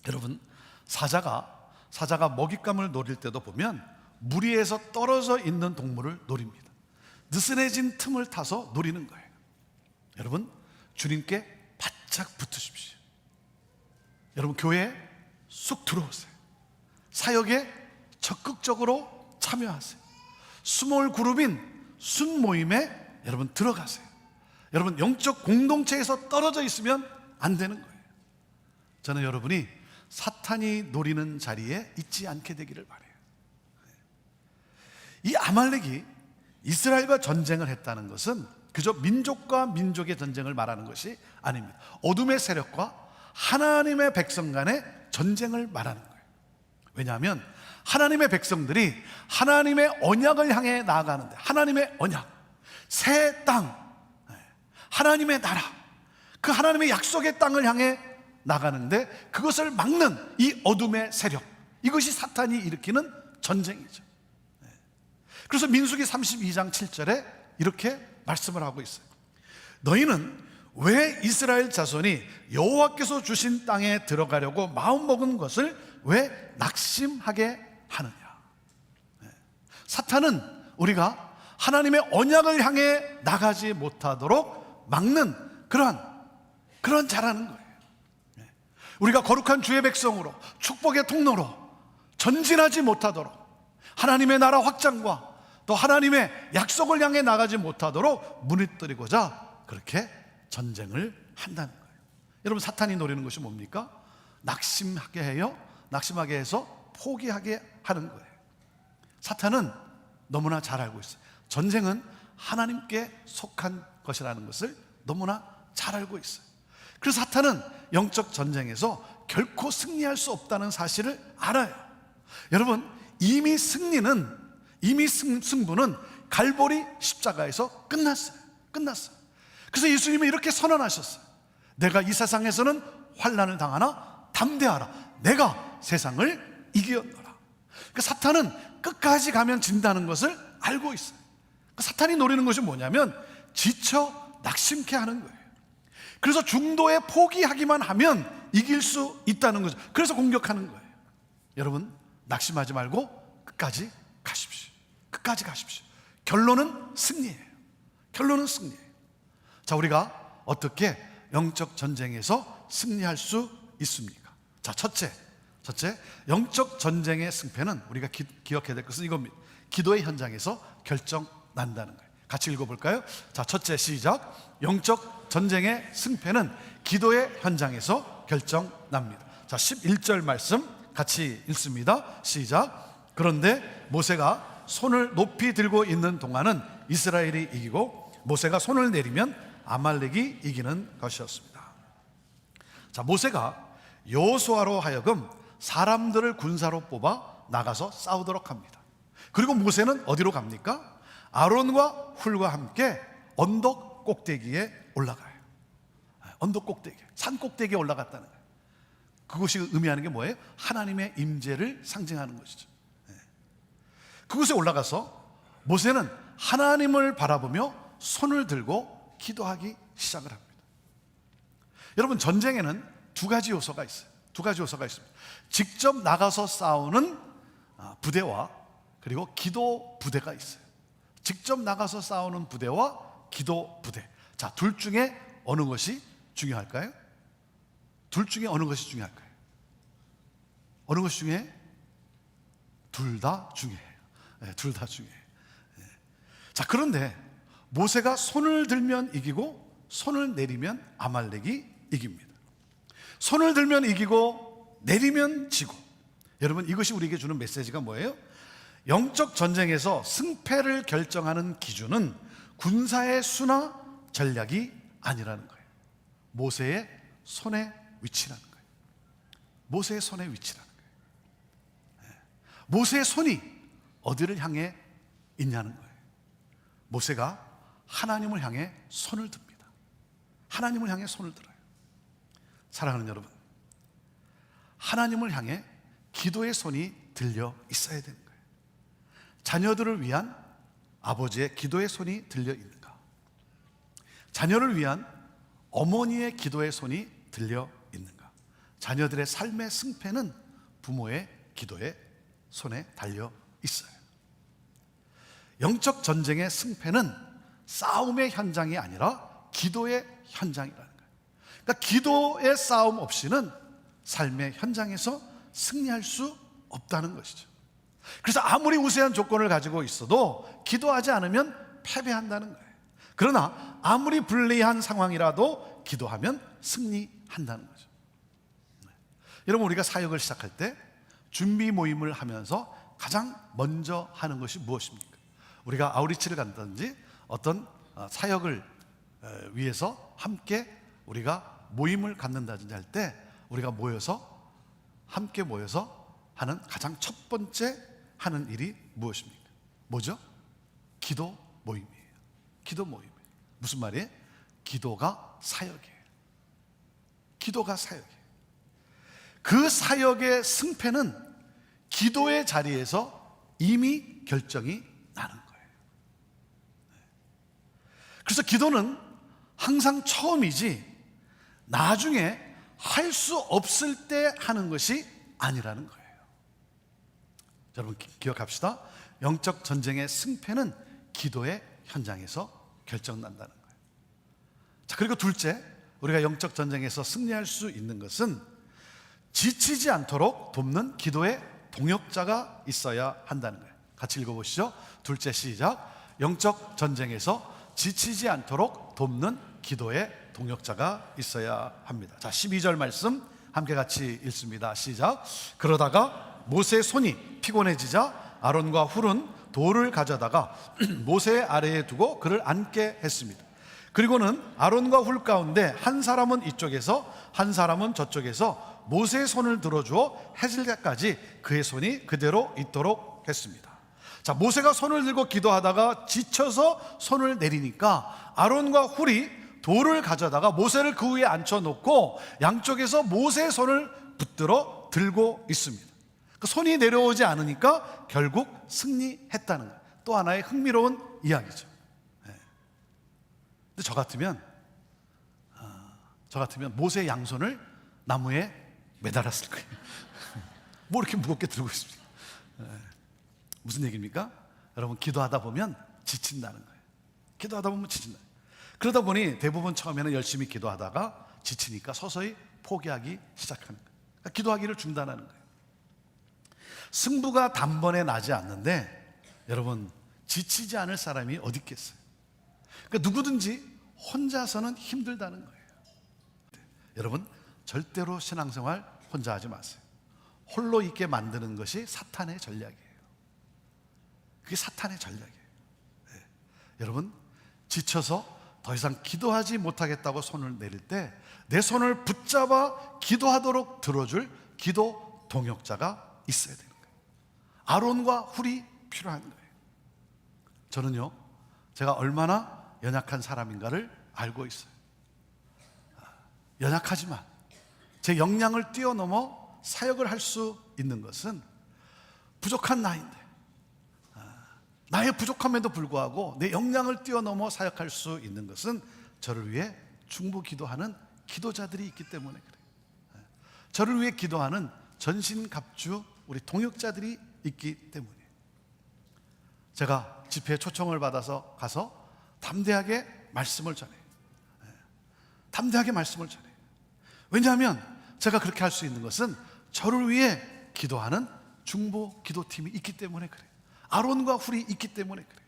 여러분, 사자가 먹잇감을 노릴 때도 보면 무리에서 떨어져 있는 동물을 노립니다. 느슨해진 틈을 타서 노리는 거예요. 여러분, 주님께 바짝 붙으십시오. 여러분, 교회에 쑥 들어오세요. 사역에 적극적으로 참여하세요. 스몰 그룹인 순모임에 여러분 들어가세요. 여러분, 영적 공동체에서 떨어져 있으면 안 되는 거예요. 저는 여러분이 사탄이 노리는 자리에 있지 않게 되기를 바라요. 이 아말렉이 이스라엘과 전쟁을 했다는 것은 그저 민족과 민족의 전쟁을 말하는 것이 아닙니다. 어둠의 세력과 하나님의 백성 간의 전쟁을 말하는 거예요. 왜냐하면 하나님의 백성들이 하나님의 언약을 향해 나아가는데, 하나님의 언약, 새 땅, 하나님의 나라, 그 하나님의 약속의 땅을 향해 나가는데 그것을 막는 이 어둠의 세력, 이것이 사탄이 일으키는 전쟁이죠. 그래서 민수기 32장 7절에 이렇게 말씀을 하고 있어요. 너희는 왜 이스라엘 자손이 여호와께서 주신 땅에 들어가려고 마음먹은 것을 왜 낙심하게 하느냐? 사탄은 우리가 하나님의 언약을 향해 나가지 못하도록 막는 그런 자라는 거예요. 우리가 거룩한 주의 백성으로 축복의 통로로 전진하지 못하도록, 하나님의 나라 확장과 또 하나님의 약속을 향해 나가지 못하도록 무너뜨리고자 그렇게 전쟁을 한다는 거예요. 여러분, 사탄이 노리는 것이 뭡니까? 낙심하게 해요. 낙심하게 해서 포기하게 하는 거예요. 사탄은 너무나 잘 알고 있어요. 전쟁은 하나님께 속한 것이라는 것을 너무나 잘 알고 있어요. 그래서 사탄은 영적 전쟁에서 결코 승리할 수 없다는 사실을 알아요. 여러분, 이미 승부는 갈보리 십자가에서 끝났어요. 그래서 예수님이 이렇게 선언하셨어요. 내가 이 세상에서는 환난을 당하나 담대하라. 내가 세상을 이기었노라. 그러니까 사탄은 끝까지 가면 진다는 것을 알고 있어요. 그러니까 사탄이 노리는 것이 뭐냐면 지쳐 낙심케 하는 거예요. 그래서 중도에 포기하기만 하면 이길 수 있다는 거죠. 그래서 공격하는 거예요. 여러분, 낙심하지 말고 끝까지 가십시오. 끝까지 가십시오. 결론은 승리예요. 자, 우리가 어떻게 영적 전쟁에서 승리할 수 있습니까? 자, 첫째, 영적 전쟁의 승패는 우리가 기억해야 될 것은 이겁니다. 기도의 현장에서 결정난다는 거예요. 같이 읽어볼까요? 자, 첫째, 시작. 영적 전쟁의 승패는 기도의 현장에서 결정납니다. 자, 11절 말씀 같이 읽습니다. 시작. 그런데 모세가 손을 높이 들고 있는 동안은 이스라엘이 이기고 모세가 손을 내리면 아말렉이 이기는 것이었습니다. 자, 모세가 여호수아로 하여금 사람들을 군사로 뽑아 나가서 싸우도록 합니다. 그리고 모세는 어디로 갑니까? 아론과 훌과 함께 언덕 꼭대기에 올라가요. 언덕 꼭대기, 산 꼭대기에 올라갔다는 거예요. 그것이 의미하는 게 뭐예요? 하나님의 임재를 상징하는 것이죠. 그곳에 올라가서 모세는 하나님을 바라보며 손을 들고 기도하기 시작을 합니다. 여러분, 전쟁에는 두 가지 요소가 있어요. 직접 나가서 싸우는 부대와 그리고 기도 부대가 있어요. 직접 나가서 싸우는 부대와 기도 부대. 자, 둘 중에 어느 것이 중요할까요? 어느 것이 중요해? 둘 다 중요해요. 둘 다 중요해요. 자, 그런데 모세가 손을 들면 이기고 손을 내리면 아말렉이 이깁니다. 손을 들면 이기고 내리면 지고. 여러분, 이것이 우리에게 주는 메시지가 뭐예요? 영적 전쟁에서 승패를 결정하는 기준은 군사의 수나 전략이 아니라는 거예요. 모세의 손의 위치라는 거예요. 모세의 손이 어디를 향해 있냐는 거예요. 모세가 하나님을 향해 손을 듭니다. 하나님을 향해 손을 들어요. 사랑하는 여러분, 하나님을 향해 기도의 손이 들려 있어야 되는 거예요. 자녀들을 위한 아버지의 기도의 손이 들려 있는가? 자녀를 위한 어머니의 기도의 손이 들려 있는가? 자녀들의 삶의 승패는 부모의 기도의 손에 달려 있어요. 영적 전쟁의 승패는 싸움의 현장이 아니라 기도의 현장이라는 거예요. 그러니까 기도의 싸움 없이는 삶의 현장에서 승리할 수 없다는 것이죠. 그래서 아무리 우세한 조건을 가지고 있어도 기도하지 않으면 패배한다는 거예요. 그러나 아무리 불리한 상황이라도 기도하면 승리한다는 거죠. 여러분, 우리가 사역을 시작할 때 준비 모임을 하면서 가장 먼저 하는 것이 무엇입니까? 우리가 아우리치를 간다든지 어떤 사역을 위해서 함께 우리가 모임을 갖는다든지 할 때 우리가 함께 모여서 하는 가장 첫 번째 하는 일이 무엇입니까? 뭐죠? 기도 모임이에요. 무슨 말이에요? 기도가 사역이에요. 그 사역의 승패는 기도의 자리에서 이미 결정이 나는 거예요. 그래서 기도는 항상 처음이지 나중에 할 수 없을 때 하는 것이 아니라는 거예요. 여러분 기억합시다. 영적 전쟁의 승패는 기도의 현장에서 결정난다는 거예요. 자, 그리고 둘째, 우리가 영적 전쟁에서 승리할 수 있는 것은 지치지 않도록 돕는 기도의 동역자가 있어야 한다는 거예요. 같이 읽어보시죠. 둘째, 시작. 영적 전쟁에서 지치지 않도록 돕는 기도의 동역자가 있어야 합니다. 자, 12절 말씀 함께 같이 읽습니다. 시작. 그러다가 모세의 손이 피곤해지자 아론과 훌은 돌을 가져다가 모세 아래에 두고 그를 앉게 했습니다. 그리고는 아론과 훌 가운데 한 사람은 이쪽에서 한 사람은 저쪽에서 모세의 손을 들어주어 해질 때까지 그의 손이 그대로 있도록 했습니다. 자, 모세가 손을 들고 기도하다가 지쳐서 손을 내리니까 아론과 훌이 돌을 가져다가 모세를 그 위에 앉혀놓고 양쪽에서 모세의 손을 붙들어 들고 있습니다. 그 손이 내려오지 않으니까 결국 승리했다는 거예요. 또 하나의 흥미로운 이야기죠. 근데 저 같으면 모세의 양손을 나무에 매달았을 거예요. 뭐 이렇게 무겁게 들고 있습니까? 무슨 얘기입니까? 여러분, 기도하다 보면 지친다는 거예요. 기도하다 보면 지친다. 그러다 보니 대부분 처음에는 열심히 기도하다가 지치니까 서서히 포기하기 시작하는 거예요. 그러니까 기도하기를 중단하는 거예요. 승부가 단번에 나지 않는데 여러분, 지치지 않을 사람이 어디 있겠어요? 그러니까 누구든지 혼자서는 힘들다는 거예요. 여러분, 절대로 신앙생활 혼자 하지 마세요. 홀로 있게 만드는 것이 사탄의 전략이에요. 그게 사탄의 전략이에요. 네. 여러분, 지쳐서 더 이상 기도하지 못하겠다고 손을 내릴 때 내 손을 붙잡아 기도하도록 들어줄 기도 동역자가 있어야 되는 거예요. 아론과 훌이 필요한 거예요. 저는요, 제가 얼마나 연약한 사람인가를 알고 있어요. 연약하지만 제 역량을 뛰어넘어 사역을 할 수 있는 것은 부족한 나인데, 나의 부족함에도 불구하고 내 역량을 뛰어넘어 사역할 수 있는 것은 저를 위해 중보 기도하는 기도자들이 있기 때문에 그래요. 저를 위해 기도하는 전신갑주 우리 동역자들이 있기 때문에 제가 집회에 초청을 받아서 가서 담대하게 말씀을 전해요. 담대하게 말씀을 전해요. 왜냐하면 제가 그렇게 할 수 있는 것은 저를 위해 기도하는 중보 기도팀이 있기 때문에 그래요. 아론과 훌이 있기 때문에 그래요.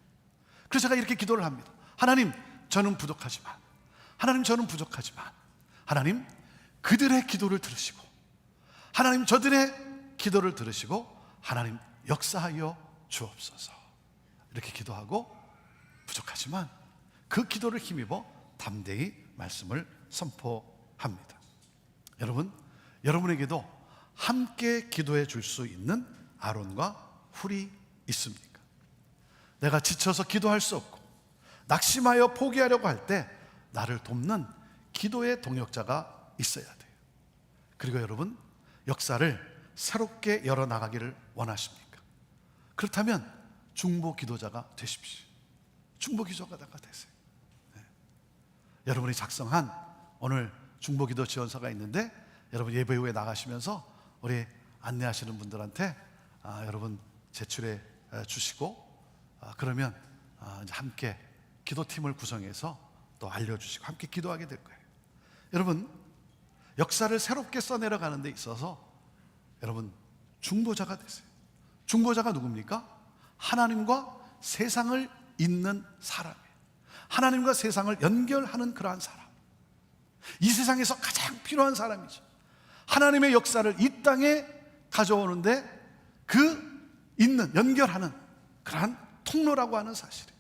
그래서 제가 이렇게 기도를 합니다. 하나님, 저는 부족하지만, 하나님, 저는 부족하지만, 하나님, 그들의 기도를 들으시고, 하나님, 저들의 기도를 들으시고, 하나님, 역사하여 주옵소서. 이렇게 기도하고, 부족하지만 그 기도를 힘입어 담대히 말씀을 선포합니다. 여러분, 여러분에게도 함께 기도해 줄 수 있는 아론과 훌이 있습니까? 내가 지쳐서 기도할 수 없고 낙심하여 포기하려고 할 때 나를 돕는 기도의 동역자가 있어야 돼요. 그리고 여러분, 역사를 새롭게 열어나가기를 원하십니까? 그렇다면 중보 기도자가 되십시오. 중보 기도자가 되세요. 네. 여러분이 작성한 오늘 중보 기도 지원서가 있는데 여러분 예배 후에 나가시면서 우리 안내하시는 분들한테 여러분 제출해 주시고 그러면 이제 함께 기도팀을 구성해서 또 알려주시고 함께 기도하게 될 거예요. 여러분, 역사를 새롭게 써내려가는 데 있어서 여러분 중보자가 되세요. 중보자가 누굽니까? 하나님과 세상을 잇는 사람이에요. 하나님과 세상을 연결하는 그러한 사람, 이 세상에서 가장 필요한 사람이죠. 하나님의 역사를 이 땅에 가져오는데 그 잇는, 연결하는 그러한 통로라고 하는 사실이에요.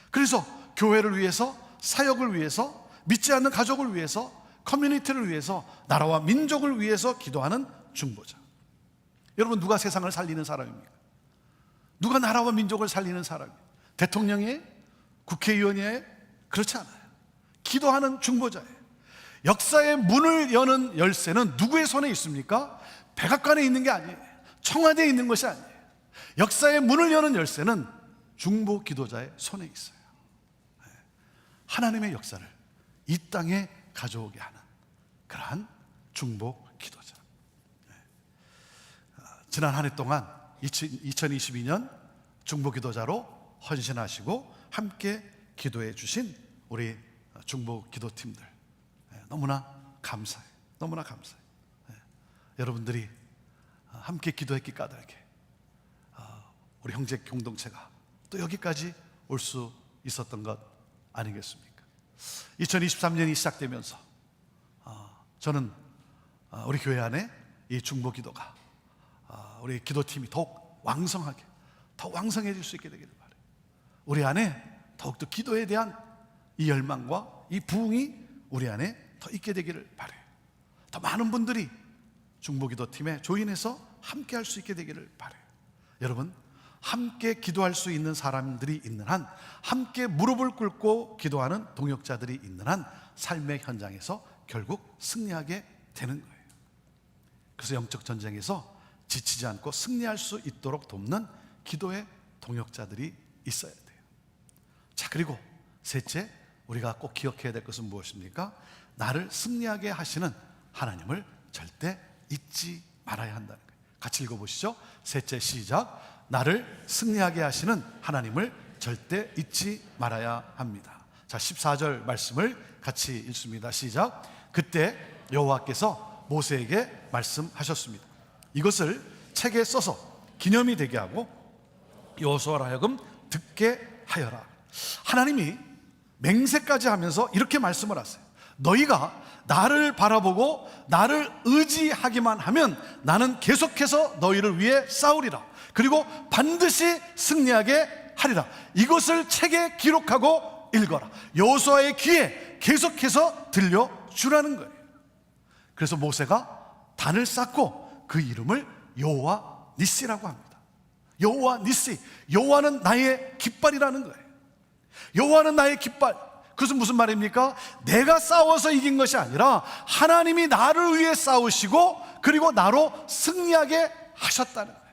그래서 교회를 위해서, 사역을 위해서, 믿지 않는 가족을 위해서, 커뮤니티를 위해서, 나라와 민족을 위해서 기도하는 중보자. 여러분, 누가 세상을 살리는 사람입니까? 누가 나라와 민족을 살리는 사람이에요? 대통령이에요? 국회의원이에요? 그렇지 않아요. 기도하는 중보자예요. 역사의 문을 여는 열쇠는 누구의 손에 있습니까? 백악관에 있는 게 아니에요. 청와대에 있는 것이 아니에요. 역사의 문을 여는 열쇠는 중보 기도자의 손에 있어요. 하나님의 역사를 이 땅에 가져오게 하는 그러한 중보 기도자. 지난 한 해 동안 2022년 중보 기도자로 헌신하시고 함께 기도해 주신 우리 중보 기도팀들, 너무나 감사해요. 너무나 감사해요. 여러분들이 함께 기도했기 까닭에 우리 형제 공동체가 또 여기까지 올 수 있었던 것 아니겠습니까? 2023년이 시작되면서 저는 우리 교회 안에 이 중보 기도가 우리 기도팀이 더욱 왕성하게, 더 왕성해질 수 있게 되기를 바라요. 우리 안에 더욱더 기도에 대한 이 열망과 이 부흥이 우리 안에 더 있게 되기를 바라요. 더 많은 분들이 중보기도팀에 조인해서 함께 할 수 있게 되기를 바라요. 여러분, 함께 기도할 수 있는 사람들이 있는 한, 함께 무릎을 꿇고 기도하는 동역자들이 있는 한 삶의 현장에서 결국 승리하게 되는 거예요. 그래서 영적 전쟁에서 지치지 않고 승리할 수 있도록 돕는 기도의 동역자들이 있어야 돼요. 자, 그리고 셋째, 우리가 꼭 기억해야 될 것은 무엇입니까? 나를 승리하게 하시는 하나님을 절대 잊지 말아야 한다는 거예요. 같이 읽어보시죠. 셋째, 시작. 나를 승리하게 하시는 하나님을 절대 잊지 말아야 합니다. 자, 14절 말씀을 같이 읽습니다. 시작. 그때 여호와께서 모세에게 말씀하셨습니다. 이것을 책에 써서 기념이 되게 하고 여호수아로 하여금 듣게 하여라. 하나님이 맹세까지 하면서 이렇게 말씀을 하세요. 너희가 나를 바라보고 나를 의지하기만 하면 나는 계속해서 너희를 위해 싸우리라. 그리고 반드시 승리하게 하리라. 이것을 책에 기록하고 읽어라. 여호수아의 귀에 계속해서 들려주라는 거예요. 그래서 모세가 단을 쌓고 그 이름을 여호와 니시라고 합니다. 여호와 니시, 여호와는 나의 깃발이라는 거예요. 여호와는 나의 깃발. 그것은 무슨 말입니까? 내가 싸워서 이긴 것이 아니라 하나님이 나를 위해 싸우시고 그리고 나로 승리하게 하셨다는 거예요.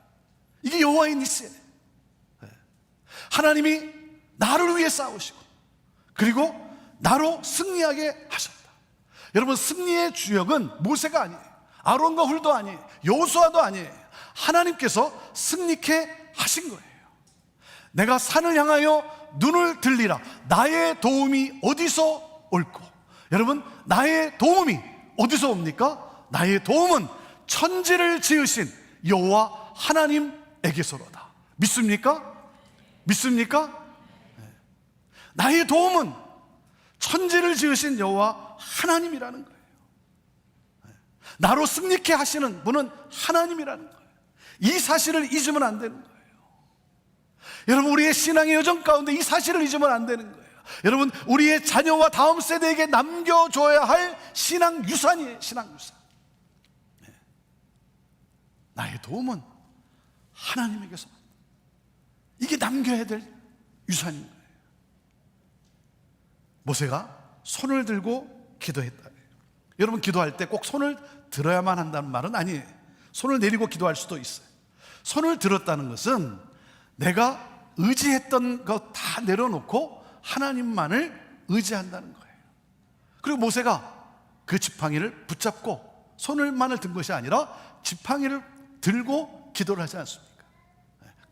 이게 여호와의 니시예요. 하나님이 나를 위해 싸우시고 그리고 나로 승리하게 하셨다. 여러분, 승리의 주역은 모세가 아니에요. 아론과 훌도 아니에요. 여호수아도 아니에요. 하나님께서 승리케 하신 거예요. 내가 산을 향하여 눈을 들리라. 나의 도움이 어디서 올꼬? 여러분, 나의 도움이 어디서 옵니까? 나의 도움은 천지를 지으신 여호와 하나님에게서로다. 믿습니까? 믿습니까? 나의 도움은 천지를 지으신 여호와 하나님이라는 거예요. 나로 승리케 하시는 분은 하나님이라는 거예요. 이 사실을 잊으면 안 되는 거예요. 여러분, 우리의 신앙의 여정 가운데 이 사실을 잊으면 안 되는 거예요. 여러분, 우리의 자녀와 다음 세대에게 남겨줘야 할 신앙 유산이에요. 신앙 유산. 나의 도움은 하나님에게서 왔다. 이게 남겨야 될 유산인 거예요. 모세가 손을 들고 기도했다. 여러분, 기도할 때 꼭 손을 들어야만 한다는 말은 아니에요. 손을 내리고 기도할 수도 있어요. 손을 들었다는 것은 내가 의지했던 것 다 내려놓고 하나님만을 의지한다는 거예요. 그리고 모세가 그 지팡이를 붙잡고 손을만을 든 것이 아니라 지팡이를 들고 기도를 하지 않습니까?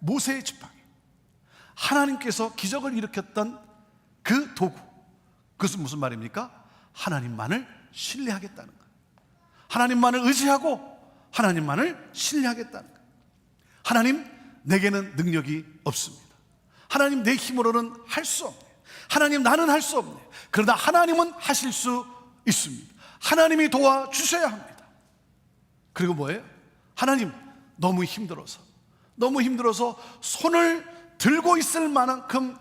모세의 지팡이, 하나님께서 기적을 일으켰던 그 도구, 그것은 무슨 말입니까? 하나님만을 신뢰하겠다는 거예요. 하나님만을 의지하고 하나님만을 신뢰하겠다는 거예요. 하나님, 내게는 능력이 없습니다. 하나님, 내 힘으로는 할 수 없네요. 하나님, 나는 할 수 없네요. 그러나 하나님은 하실 수 있습니다. 하나님이 도와주셔야 합니다. 그리고 뭐예요? 하나님, 너무 힘들어서 손을 들고 있을 만큼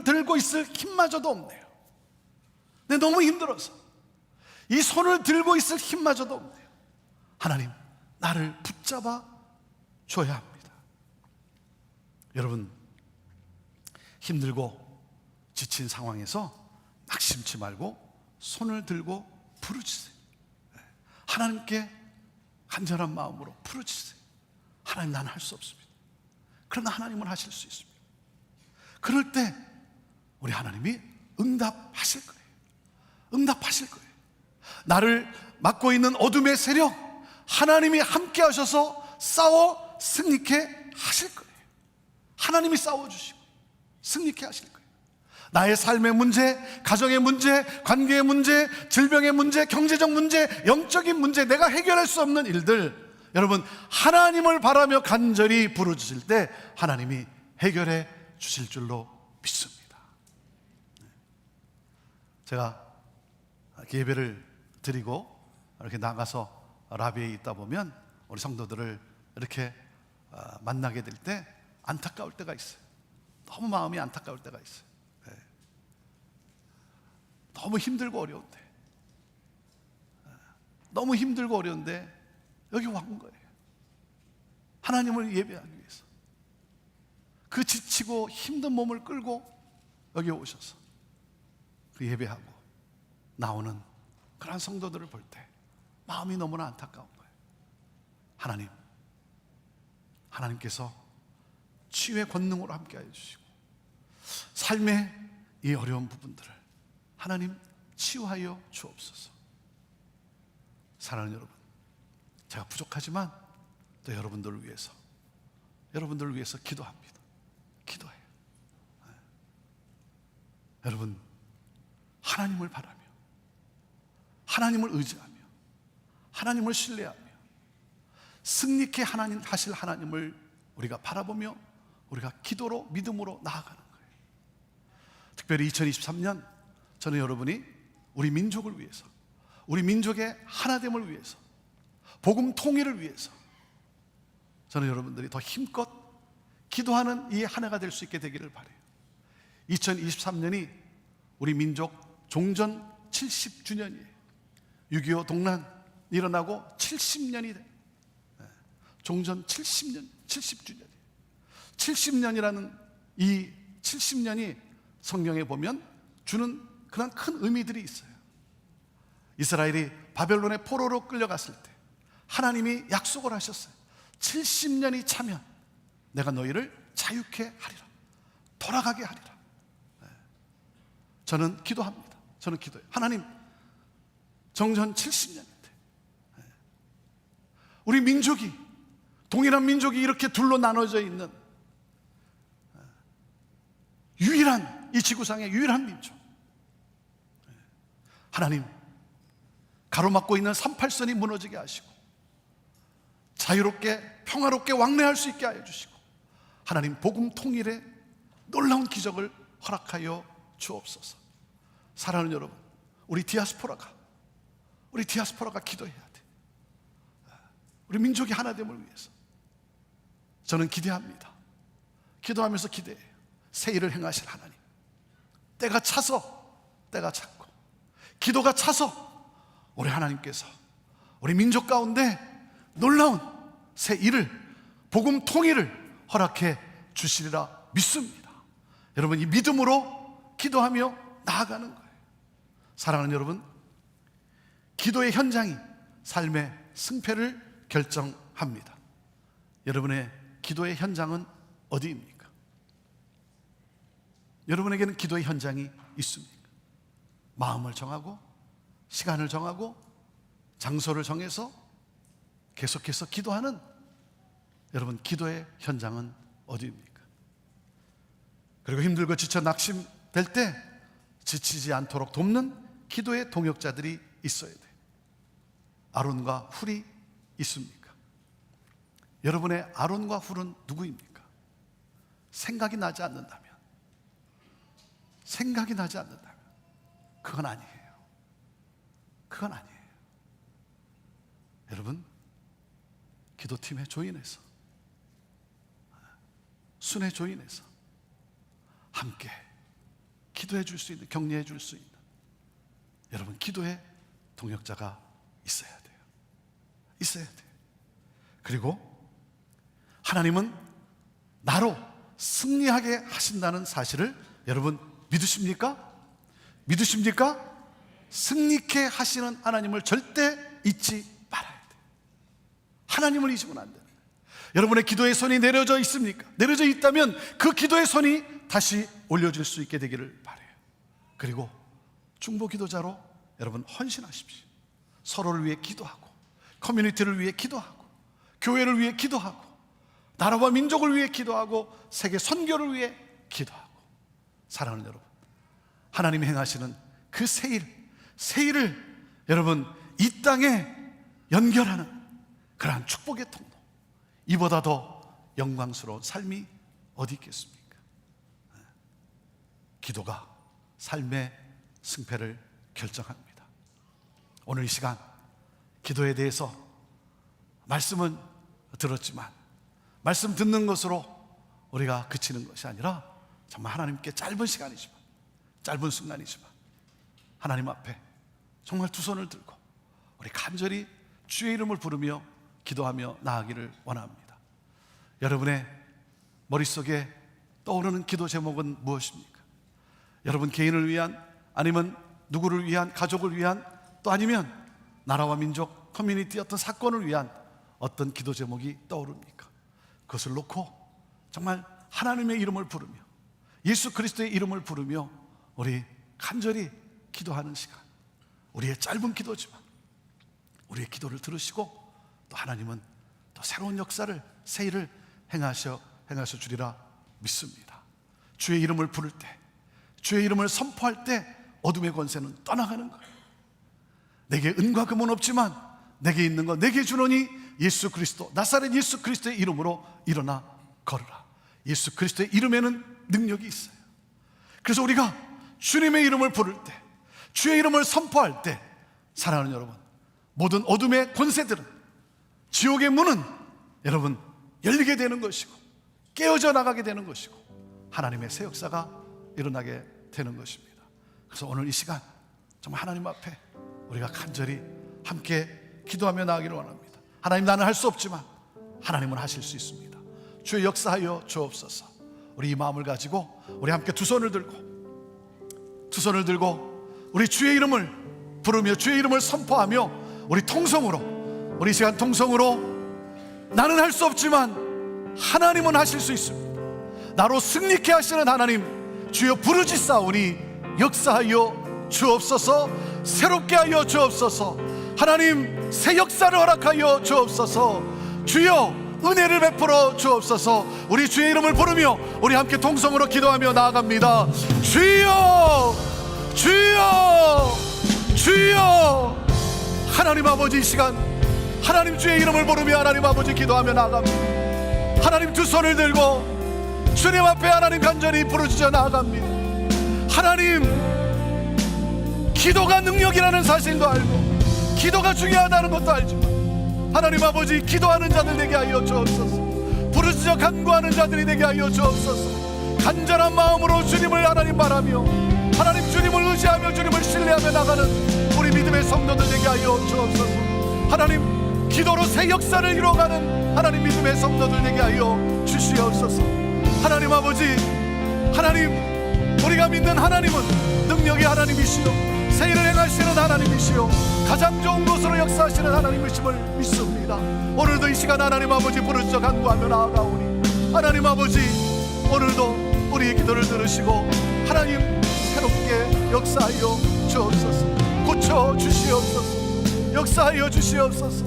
들고 있을 힘마저도 없네요. 네, 너무 힘들어서 이 손을 들고 있을 힘마저도 없네요. 하나님, 나를 붙잡아 줘야 합니다. 여러분, 힘들고 지친 상황에서 낙심치 말고 손을 들고 부르짖으세요. 하나님께 간절한 마음으로 부르짖으세요. 하나님, 나는 할 수 없습니다. 그러나 하나님은 하실 수 있습니다. 그럴 때 우리 하나님이 응답하실 거예요. 응답하실 거예요. 나를 맡고 있는 어둠의 세력, 하나님이 함께 하셔서 싸워 승리케 하실 거예요. 하나님이 싸워주시고 승리케 하실 거예요. 나의 삶의 문제, 가정의 문제, 관계의 문제, 질병의 문제, 경제적 문제, 영적인 문제, 내가 해결할 수 없는 일들, 여러분 하나님을 바라며 간절히 부르짖을 때 하나님이 해결해 주실 줄로 믿습니다. 제가 이렇게 예배를 드리고 이렇게 나가서 라비에 있다 보면 우리 성도들을 이렇게 만나게 될 때 안타까울 때가 있어요. 너무 마음이 안타까울 때가 있어요. 너무 힘들고 어려운데, 너무 힘들고 어려운데 여기 온 거예요. 하나님을 예배하기 위해서 그 지치고 힘든 몸을 끌고 여기 오셔서 그 예배하고 나오는 그런 성도들을 볼 때 마음이 너무나 안타까운 거예요. 하나님께서 치유의 권능으로 함께하여 주시고 삶의 이 어려운 부분들을 하나님 치유하여 주옵소서. 사랑하는 여러분, 제가 부족하지만 또 여러분들을 위해서 기도합니다. 기도해요. 여러분, 하나님을 바라며, 하나님을 의지하며, 하나님을 신뢰하며 승리케 하실 하나님을 우리가 바라보며 우리가 기도로, 믿음으로 나아가는 거예요. 특별히 2023년 저는 여러분이 우리 민족을 위해서, 우리 민족의 하나됨을 위해서, 복음 통일을 위해서 저는 여러분들이 더 힘껏 기도하는 이 한 해가 될 수 있게 되기를 바라요. 2023년이 우리 민족 종전 70주년이에요. 6.25 동란 일어나고 70년이 돼요. 종전 70주년이에요. 70년이라는 이 70년이 성경에 보면 주는 그런 큰 의미들이 있어요. 이스라엘이 바벨론의 포로로 끌려갔을 때 하나님이 약속을 하셨어요. 70년이 차면 내가 너희를 자유케 하리라, 돌아가게 하리라. 저는 기도합니다. 저는 기도해요. 하나님, 정전 70년인데 우리 민족이, 동일한 민족이 이렇게 둘로 나눠져 있는 유일한, 이 지구상의 유일한 민족, 하나님 가로막고 있는 38선이 무너지게 하시고 자유롭게 평화롭게 왕래할 수 있게 하여 주시고 하나님 복음 통일에 놀라운 기적을 허락하여 주옵소서. 사랑하는 여러분, 우리 디아스포라가 기도해야 돼. 우리 민족이 하나됨을 위해서 저는 기대합니다. 기도하면서 기대해요. 새 일을 행하실 하나님, 때가 찼고 기도가 차서 우리 하나님께서 우리 민족 가운데 놀라운 새 일을, 복음 통일을 허락해 주시리라 믿습니다. 여러분, 이 믿음으로 기도하며 나아가는 거예요. 사랑하는 여러분, 기도의 현장이 삶의 승패를 결정합니다. 여러분의 기도의 현장은 어디입니까? 여러분에게는 기도의 현장이 있습니까? 마음을 정하고 시간을 정하고 장소를 정해서 계속해서 기도하는 여러분 기도의 현장은 어디입니까? 그리고 힘들고 지쳐 낙심될 때 지치지 않도록 돕는 기도의 동역자들이 있어야 돼요. 아론과 훌이 있습니까? 여러분의 아론과 훌은 누구입니까? 생각이 나지 않는다면 그건 아니에요. 여러분, 기도팀의 조인에서, 순회 조인에서 함께 기도해 줄 수 있는, 격려해 줄 수 있는 여러분 기도의 동역자가 있어야 돼요. 그리고 하나님은 나로 승리하게 하신다는 사실을 여러분 믿으십니까? 승리케 하시는 하나님을 절대 잊지 말아야 돼요. 하나님을 잊으면 안 돼요. 여러분의 기도의 손이 내려져 있습니까? 내려져 있다면 그 기도의 손이 다시 올려질 수 있게 되기를 바라요. 그리고 중보 기도자로 여러분 헌신하십시오. 서로를 위해 기도하고, 커뮤니티를 위해 기도하고, 교회를 위해 기도하고, 나라와 민족을 위해 기도하고, 세계 선교를 위해 기도하고. 사랑하는 여러분, 하나님이 행하시는 그 세일을 여러분 이 땅에 연결하는 그러한 축복의 통로, 이보다 더 영광스러운 삶이 어디 있겠습니까? 기도가 삶의 승패를 결정합니다. 오늘 이 시간 기도에 대해서 말씀은 들었지만 말씀 듣는 것으로 우리가 그치는 것이 아니라 정말 하나님께 짧은 시간이지만, 짧은 순간이지만 하나님 앞에 정말 두 손을 들고 우리 간절히 주의 이름을 부르며 기도하며 나아가기를 원합니다. 여러분의 머릿속에 떠오르는 기도 제목은 무엇입니까? 여러분 개인을 위한, 아니면 누구를 위한, 가족을 위한, 또 아니면 나라와 민족, 커뮤니티 어떤 사건을 위한 어떤 기도 제목이 떠오릅니까? 그것을 놓고 정말 하나님의 이름을 부르며, 예수 그리스도의 이름을 부르며 우리 간절히 기도하는 시간, 우리의 짧은 기도지만 우리의 기도를 들으시고 또 하나님은 또 새로운 역사를, 세일을 행하셔 주리라 믿습니다. 주의 이름을 부를 때, 주의 이름을 선포할 때 어둠의 권세는 떠나가는 거예요. 내게 은과 금은 없지만 내게 있는 것 내게 주노니 예수 그리스도, 나사렛 예수 그리스도의 이름으로 일어나 걸으라. 예수 그리스도의 이름에는 능력이 있어요. 그래서 우리가 주님의 이름을 부를 때, 주의 이름을 선포할 때, 사랑하는 여러분, 모든 어둠의 권세들은, 지옥의 문은 여러분 열리게 되는 것이고 깨어져 나가게 되는 것이고 하나님의 새 역사가 일어나게 되는 것입니다. 그래서 오늘 이 시간 정말 하나님 앞에 우리가 간절히 함께 기도하며 나아가기를 원합니다. 하나님, 나는 할 수 없지만 하나님은 하실 수 있습니다. 주의 역사하여 주옵소서. 우리 이 마음을 가지고 우리 함께 두 손을 들고 우리 주의 이름을 부르며 주의 이름을 선포하며 우리 통성으로, 우리 시간 통성으로 나는 할 수 없지만 하나님은 하실 수 있습니다. 나로 승리케 하시는 하나님, 주여 부르짖사오니 역사하여 주옵소서. 새롭게 하여 주옵소서. 하나님 새 역사를 허락하여 주옵소서. 주여 은혜를 베풀어 주옵소서. 우리 주의 이름을 부르며 우리 함께 통성으로 기도하며 나아갑니다. 주여, 주여, 주여. 하나님 아버지, 이 시간 하나님 주의 이름을 부르며 하나님 아버지 기도하며 나아갑니다. 하나님 두 손을 들고 주님 앞에 하나님 간절히 부르짖어 나아갑니다. 하나님, 기도가 능력이라는 사실도 알고 기도가 중요하다는 것도 알지만 하나님 아버지, 기도하는 자들 되게 하여 주옵소서. 부르짖어 간구하는 자들이 되게 하여 주옵소서. 간절한 마음으로 주님을 하나님 바라며, 하나님 주님을 의지하며 주님을 신뢰하며 나가는 우리 믿음의 성도들 되게 하여 주옵소서. 하나님, 기도로 새 역사를 이루어가는 하나님 믿음의 성도들 되게 하여 주시옵소서. 하나님 아버지, 하나님, 우리가 믿는 하나님은 능력의 하나님이시요 세일을 행하시는 하나님이시요 가장 좋은 곳으로 역사하시는 하나님이심을 믿습니다. 오늘도 이 시간 하나님 아버지 부르짖어 간구하며 나아가오니 하나님 아버지, 오늘도 우리의 기도를 들으시고 하나님 새롭게 역사하여 주옵소서. 고쳐 주시옵소서. 역사하여 주시옵소서.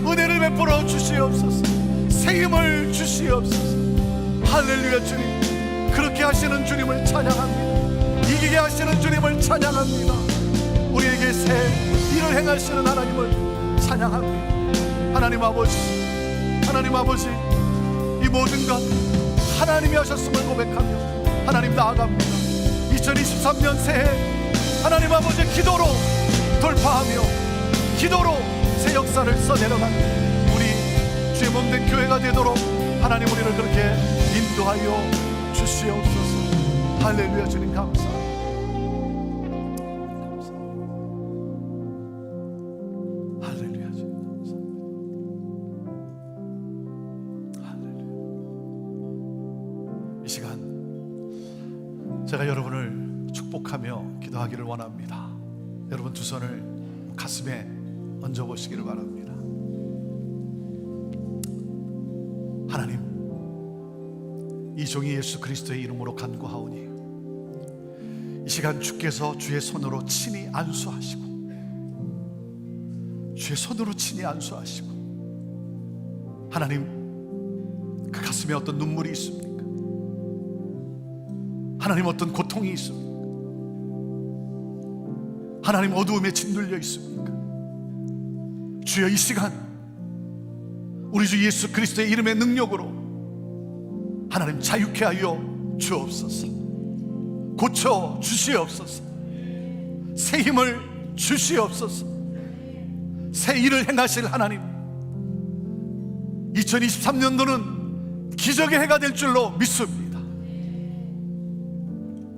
은혜를 베풀어 주시옵소서. 새 힘을 주시옵소서. 할렐루야. 주님, 그렇게 하시는 주님을 찬양합니다. 이기게 하시는 주님을 찬양합니다. 우리에게 새 일을 행하시는 하나님을 찬양합니다. 하나님 아버지, 하나님 아버지, 이 모든 것 하나님이 하셨음을 고백하며 하나님 나아갑니다. 2023년 새해 하나님 아버지 기도로 돌파하며 기도로 새 역사를 써내려가는 우리 주의 몸된 교회가 되도록 하나님 우리를 그렇게 인도하여 주시옵소서. 할렐루야. 주님 감사합니다. 할렐루야. 주님 감사합니다. 할렐루야. 이 시간 제가 여러분을 축복하며 기도하기를 원합니다. 여러분 두 손을 가슴에 얹어보시기를 바랍니다. 하나님, 이 종이 예수 그리스도의 이름으로 간구하오니 이 시간 주께서 주의 손으로 친히 안수하시고 주의 손으로 친히 안수하시고, 하나님, 그 가슴에 어떤 눈물이 있습니까? 하나님, 어떤 고통이 있습니까? 하나님, 어두움에 짓눌려 있습니까? 주여, 이 시간 우리 주 예수 그리스도의 이름의 능력으로 하나님 자유케 하여 주옵소서. 고쳐 주시옵소서. 새 힘을 주시옵소서. 새 일을 행하실 하나님, 2023년도는 기적의 해가 될 줄로 믿습니다.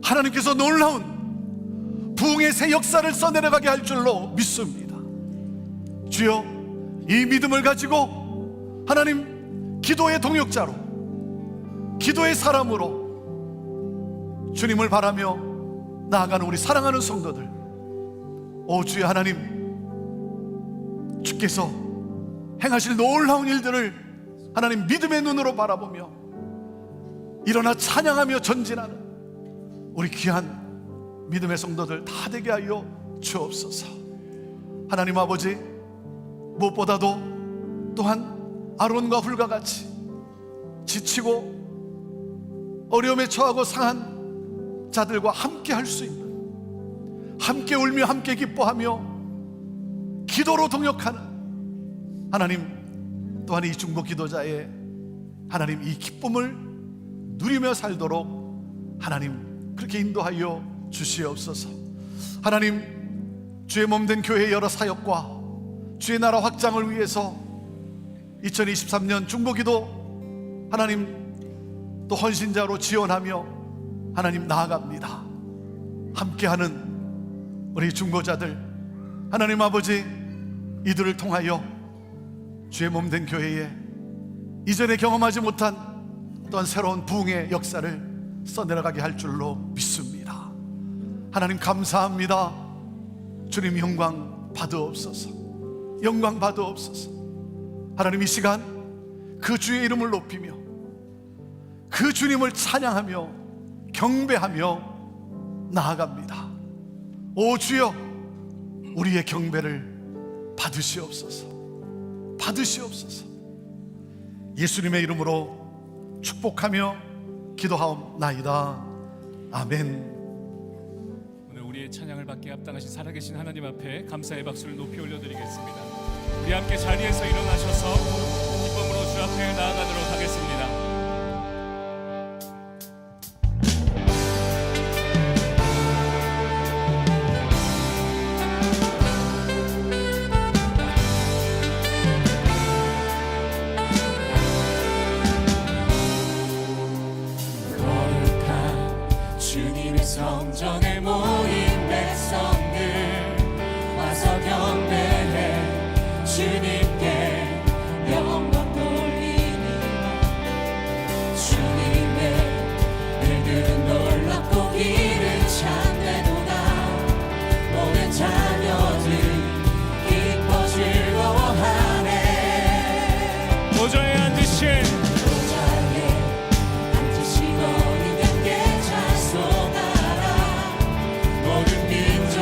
하나님께서 놀라운 부흥의 새 역사를 써내려가게 할 줄로 믿습니다. 주여, 이 믿음을 가지고 하나님, 기도의 동역자로, 기도의 사람으로 주님을 바라며 나아가는 우리 사랑하는 성도들, 오 주여 하나님, 주께서 행하실 놀라운 일들을 하나님 믿음의 눈으로 바라보며 일어나 찬양하며 전진하는 우리 귀한 믿음의 성도들 다 되게 하여 주옵소서. 하나님 아버지, 무엇보다도 또한 아론과 훌과 같이 지치고 어려움에 처하고 상한 자들과 함께 할 수 있는, 함께 울며 함께 기뻐하며 기도로 동역하는 하나님, 또한 이 중보 기도자의 하나님 이 기쁨을 누리며 살도록 하나님 그렇게 인도하여 주시옵소서. 하나님, 주의 몸된 교회의 여러 사역과 주의 나라 확장을 위해서 2023년 중보기도 하나님 또 헌신자로 지원하며 하나님 나아갑니다. 함께하는 우리 중보자들 하나님 아버지, 이들을 통하여 주의 몸된 교회에 이전에 경험하지 못한 또한 새로운 부흥의 역사를 써내려가게 할 줄로 믿습니다. 하나님 감사합니다. 주님 영광 받으옵소서. 영광 받으옵소서. 하나님, 이 시간 그 주의 이름을 높이며 그 주님을 찬양하며 경배하며 나아갑니다. 오 주여, 우리의 경배를 받으시옵소서. 받으시옵소서. 예수님의 이름으로 축복하며 기도하옵나이다. 아멘. 오늘 우리의 찬양을 받기에 합당하신 살아계신 하나님 앞에 감사의 박수를 높이 올려드리겠습니다. 우리 함께 자리에서 일어나셔서 기쁨으로 주 앞에 나아가도록 하겠습니다. 성전에 모인 백성들 와서 경배해 주님께 영광 돌리리라. 주님의 일들은 놀랍고 이른 참되도다. 모든 자녀들 기뻐 즐거워하네. 보좌에 앉으신 너희 함께 찬송하라. 모든 민족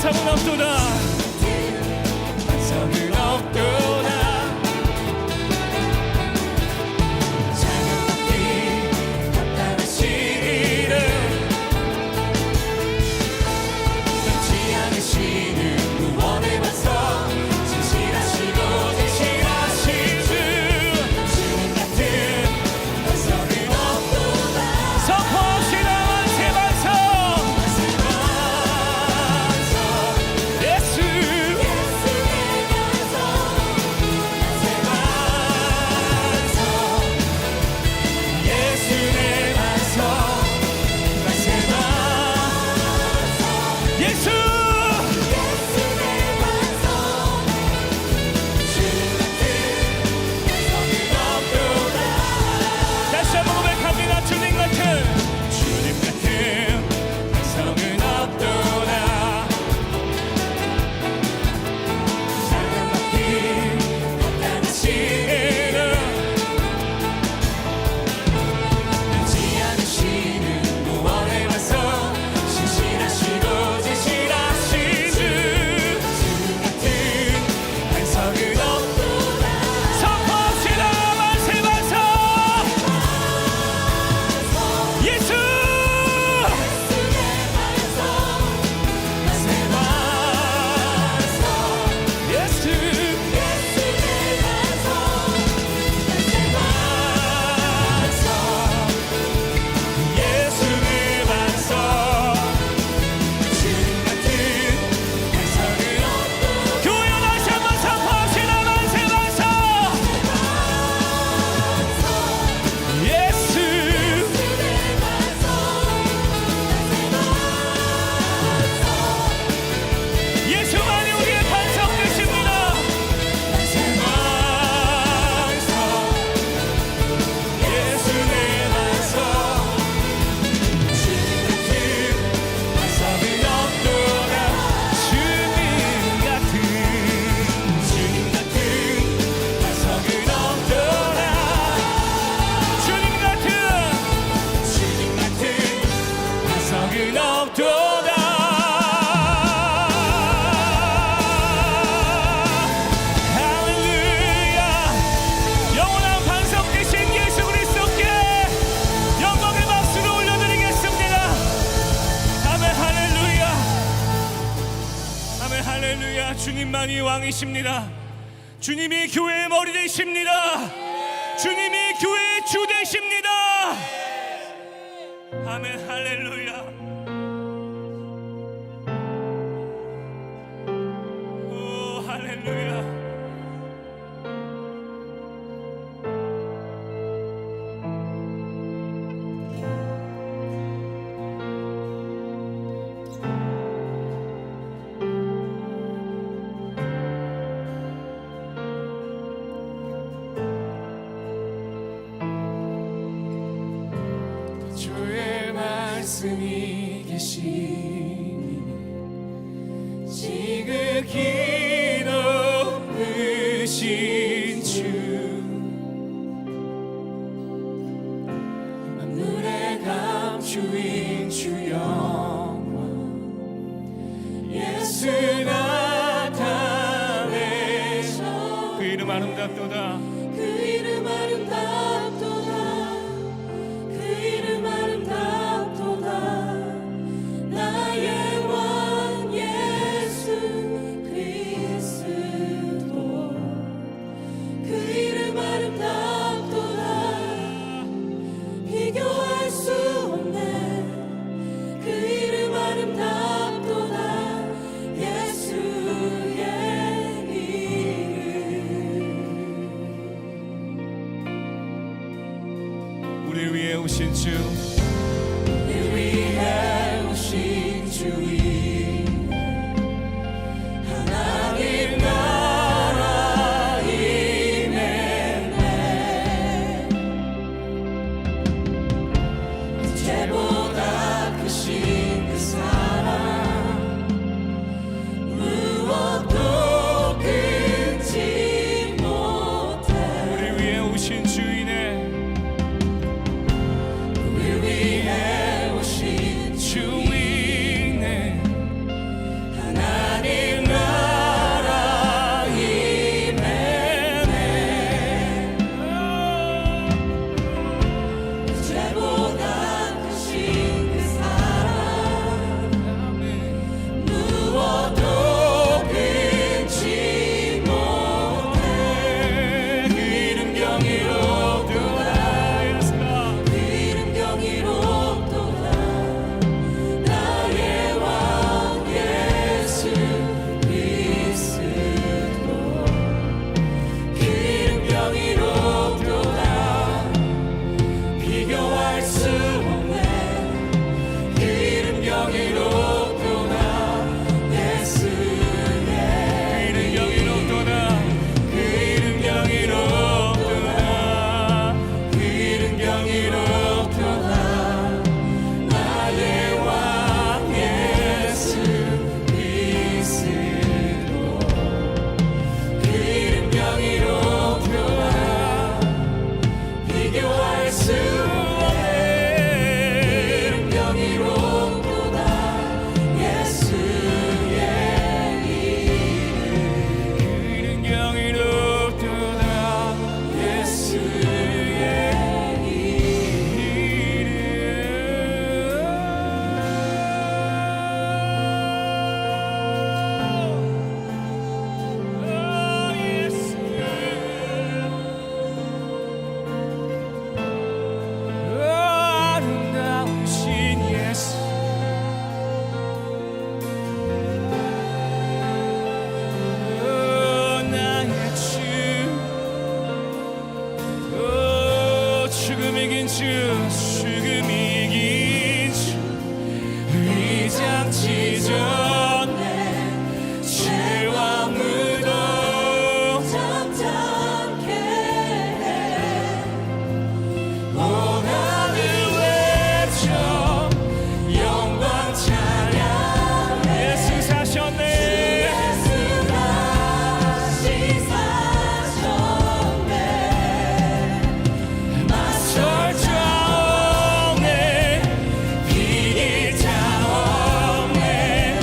반성은 없도다. 반성은 없도다. 찬양받기 합당하신 이름 변치 않으시는 구원의 반석 진실하시고 진실하신 주 주님 같은 반석은 없도다. 선포합시다. 만세 반성. 예수 예수의 반석 예수의 반석 예수 예수의 반석 주님 같은 반석은 없도다. 다시 한번 고백합니다. 주님 같은 반성은 없도다. 찬양받기 합당하신 이름 변치 않으시는 구원의 반석 신실하시고 진실하신 주 주님 같은 반석은 없도다. 선포합시다. 만세 반성. 예수 예수의 반석 예수 예수의 반석 예수의 반석. 주님 같은 반석은 없도다. 교회 다시 한번 선포합시다. 만세 반성. 예수 예수의 반석 예수만이 우리의 반석 되십니다. 예수의 반석 주님 같은 반석은 없도다. 주님 같은 주님 같은 반석은 없도다. 주님 같은 주님 같은 반석은 없도다. 할렐루야. 영원한 반석 되신 예수 그리스도께 영광의 박수를 올려드리겠습니다. 아멘 할렐루야. 아멘 할렐루야. 주님만이 왕이십니다. 주님이 교회의 머리 되십니다. 주님이 교회의 주 되십니다. 아멘 할렐루야. 오 할렐루야. 주의 말씀이 계시니 지극히 높으신 주 만물의 감추인 주 영광 예수 나타내셔 그 이름 아름답도다. 그 이름 아름답도다. 그 이름 아름답도다. 나의 왕 예수 그리스도 설자 없네 비길 자 없네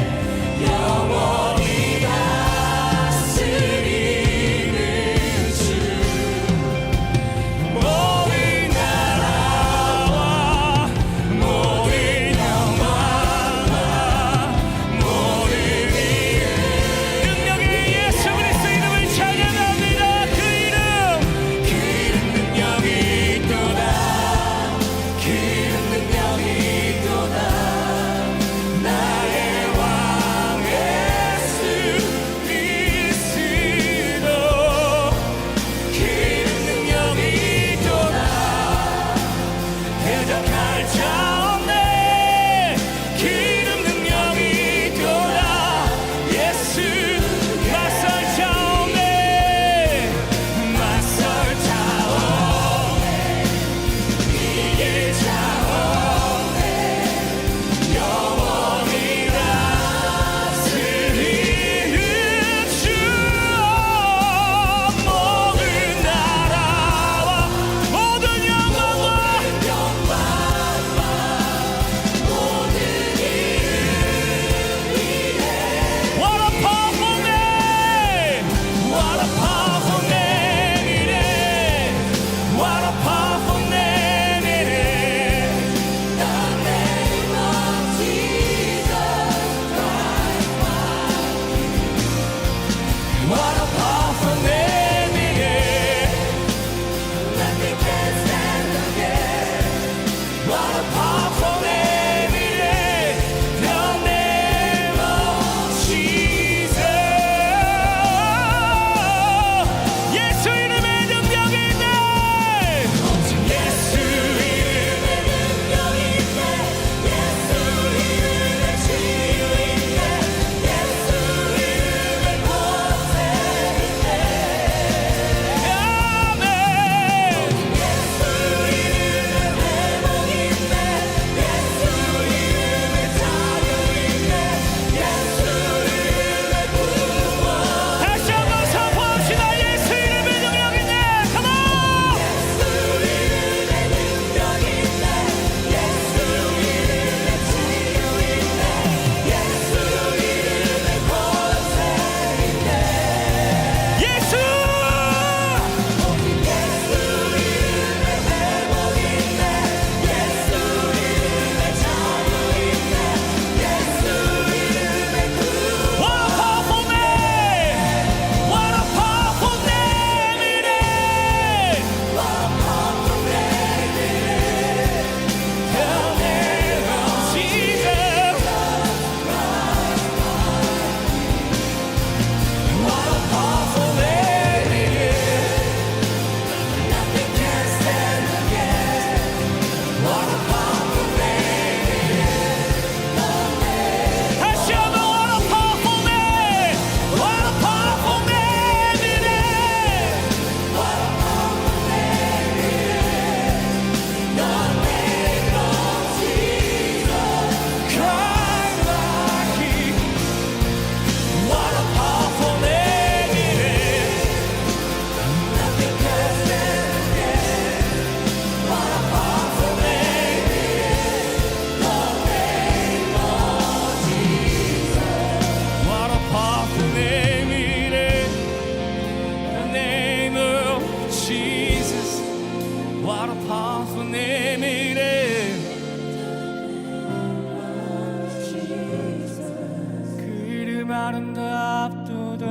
이름 아름답도다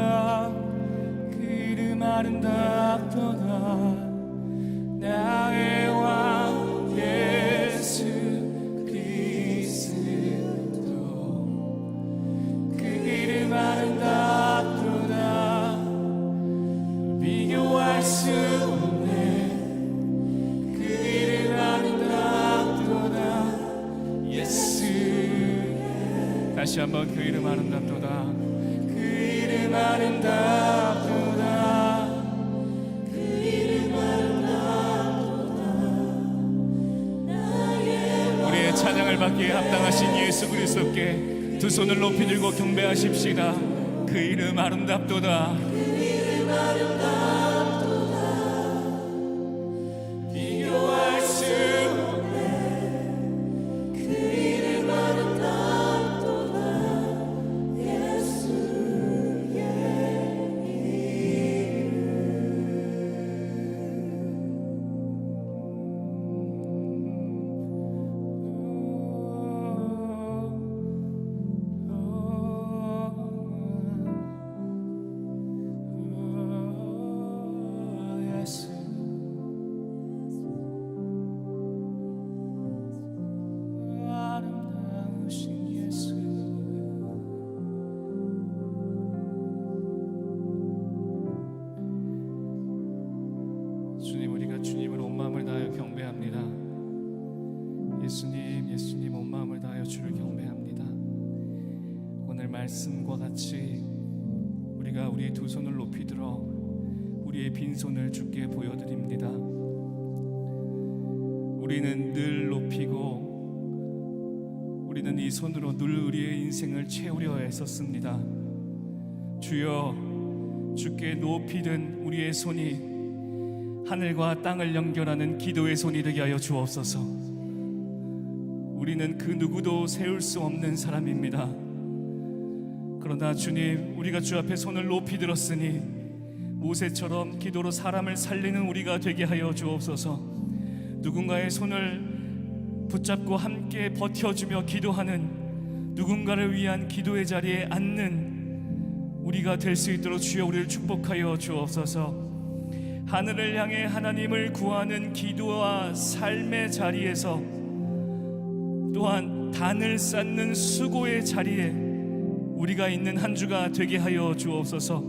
그 이름 아름답도다 나의 왕 예수 그리스도 그 이름 아름답도다 비교할 수 없네 그 이름 아름답도다 예수 다시 한번 그 이름 아름답도다 그 이름 아름답도다 그 이름 아름답도다 우리의 찬양을 받기에 합당하신 예수 그리스도께 두 손을 높이 들고 경배하십시다 그 이름 아름답도다 그 이름 아름답도다 비교할 수 없네 그 이름 아름답도다 예수의 아름다우신 예수 주님 우리가 주님을 온 마음을 다하여 경배합니다 예수님 온 마음을 다하여 주를 경배합니다 오늘 말씀과 같이 우리가 우리의 두 손을 높이 들어 우리의 빈손을 주께 보여드립니다 우리는 늘 높이고 우리는 이 손으로 늘 우리의 인생을 채우려 애썼습니다 주여 주께 높이 든 우리의 손이 하늘과 땅을 연결하는 기도의 손이 되게 하여 주옵소서 우리는 그 누구도 세울 수 없는 사람입니다 그러나 주님 우리가 주 앞에 손을 높이 들었으니 모세처럼 기도로 사람을 살리는 우리가 되게 하여 주옵소서 누군가의 손을 붙잡고 함께 버텨주며 기도하는 누군가를 위한 기도의 자리에 앉는 우리가 될 수 있도록 주여 우리를 축복하여 주옵소서 하늘을 향해 하나님을 구하는 기도와 삶의 자리에서 또한 단을 쌓는 수고의 자리에 우리가 있는 한 주가 되게 하여 주옵소서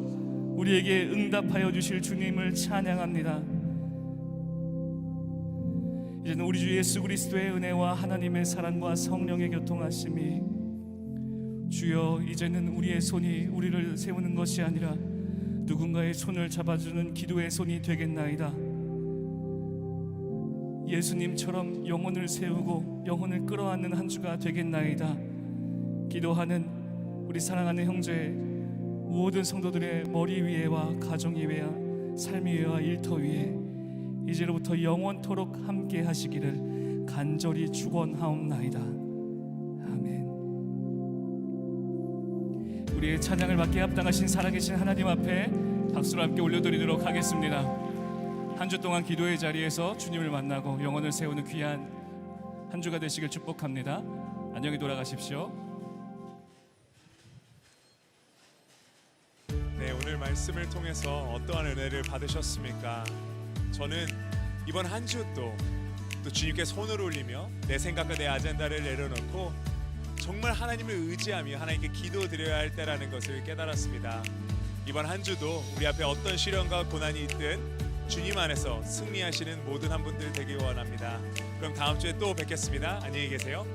우리에게 응답하여 주실 주님을 찬양합니다 이제는 우리 주 예수 그리스도의 은혜와 하나님의 사랑과 성령의 교통하심이 주여 이제는 우리의 손이 우리를 세우는 것이 아니라 누군가의 손을 잡아주는 기도의 손이 되겠나이다 예수님처럼 영혼을 세우고 영혼을 끌어안는 한 주가 되겠나이다 기도하는 우리 사랑하는 형제 모든 성도들의 머리 위에와 가정 위에와 삶 위에와 일터 위에 이제로부터 영원토록 함께 하시기를 간절히 축원하옵나이다. 아멘. 우리의 찬양을 받기에 합당하신 살아계신 하나님 앞에 박수를 함께 올려드리도록 하겠습니다. 한 주 동안 기도의 자리에서 주님을 만나고 영혼을 세우는 귀한 한 주가 되시길 축복합니다. 안녕히 돌아가십시오. 네, 오늘 말씀을 통해서 어떠한 은혜를 받으셨습니까? 저는 이번 한 주 또 주님께 손을 올리며 내 생각과 내 아젠다를 내려놓고 정말 하나님을 의지하며 하나님께 기도드려야 할 때라는 것을 깨달았습니다. 이번 한 주도 우리 앞에 어떤 시련과 고난이 있든 주님 안에서 승리하시는 모든 한 분들 되길 원합니다. 그럼 다음 주에 또 뵙겠습니다. 안녕히 계세요.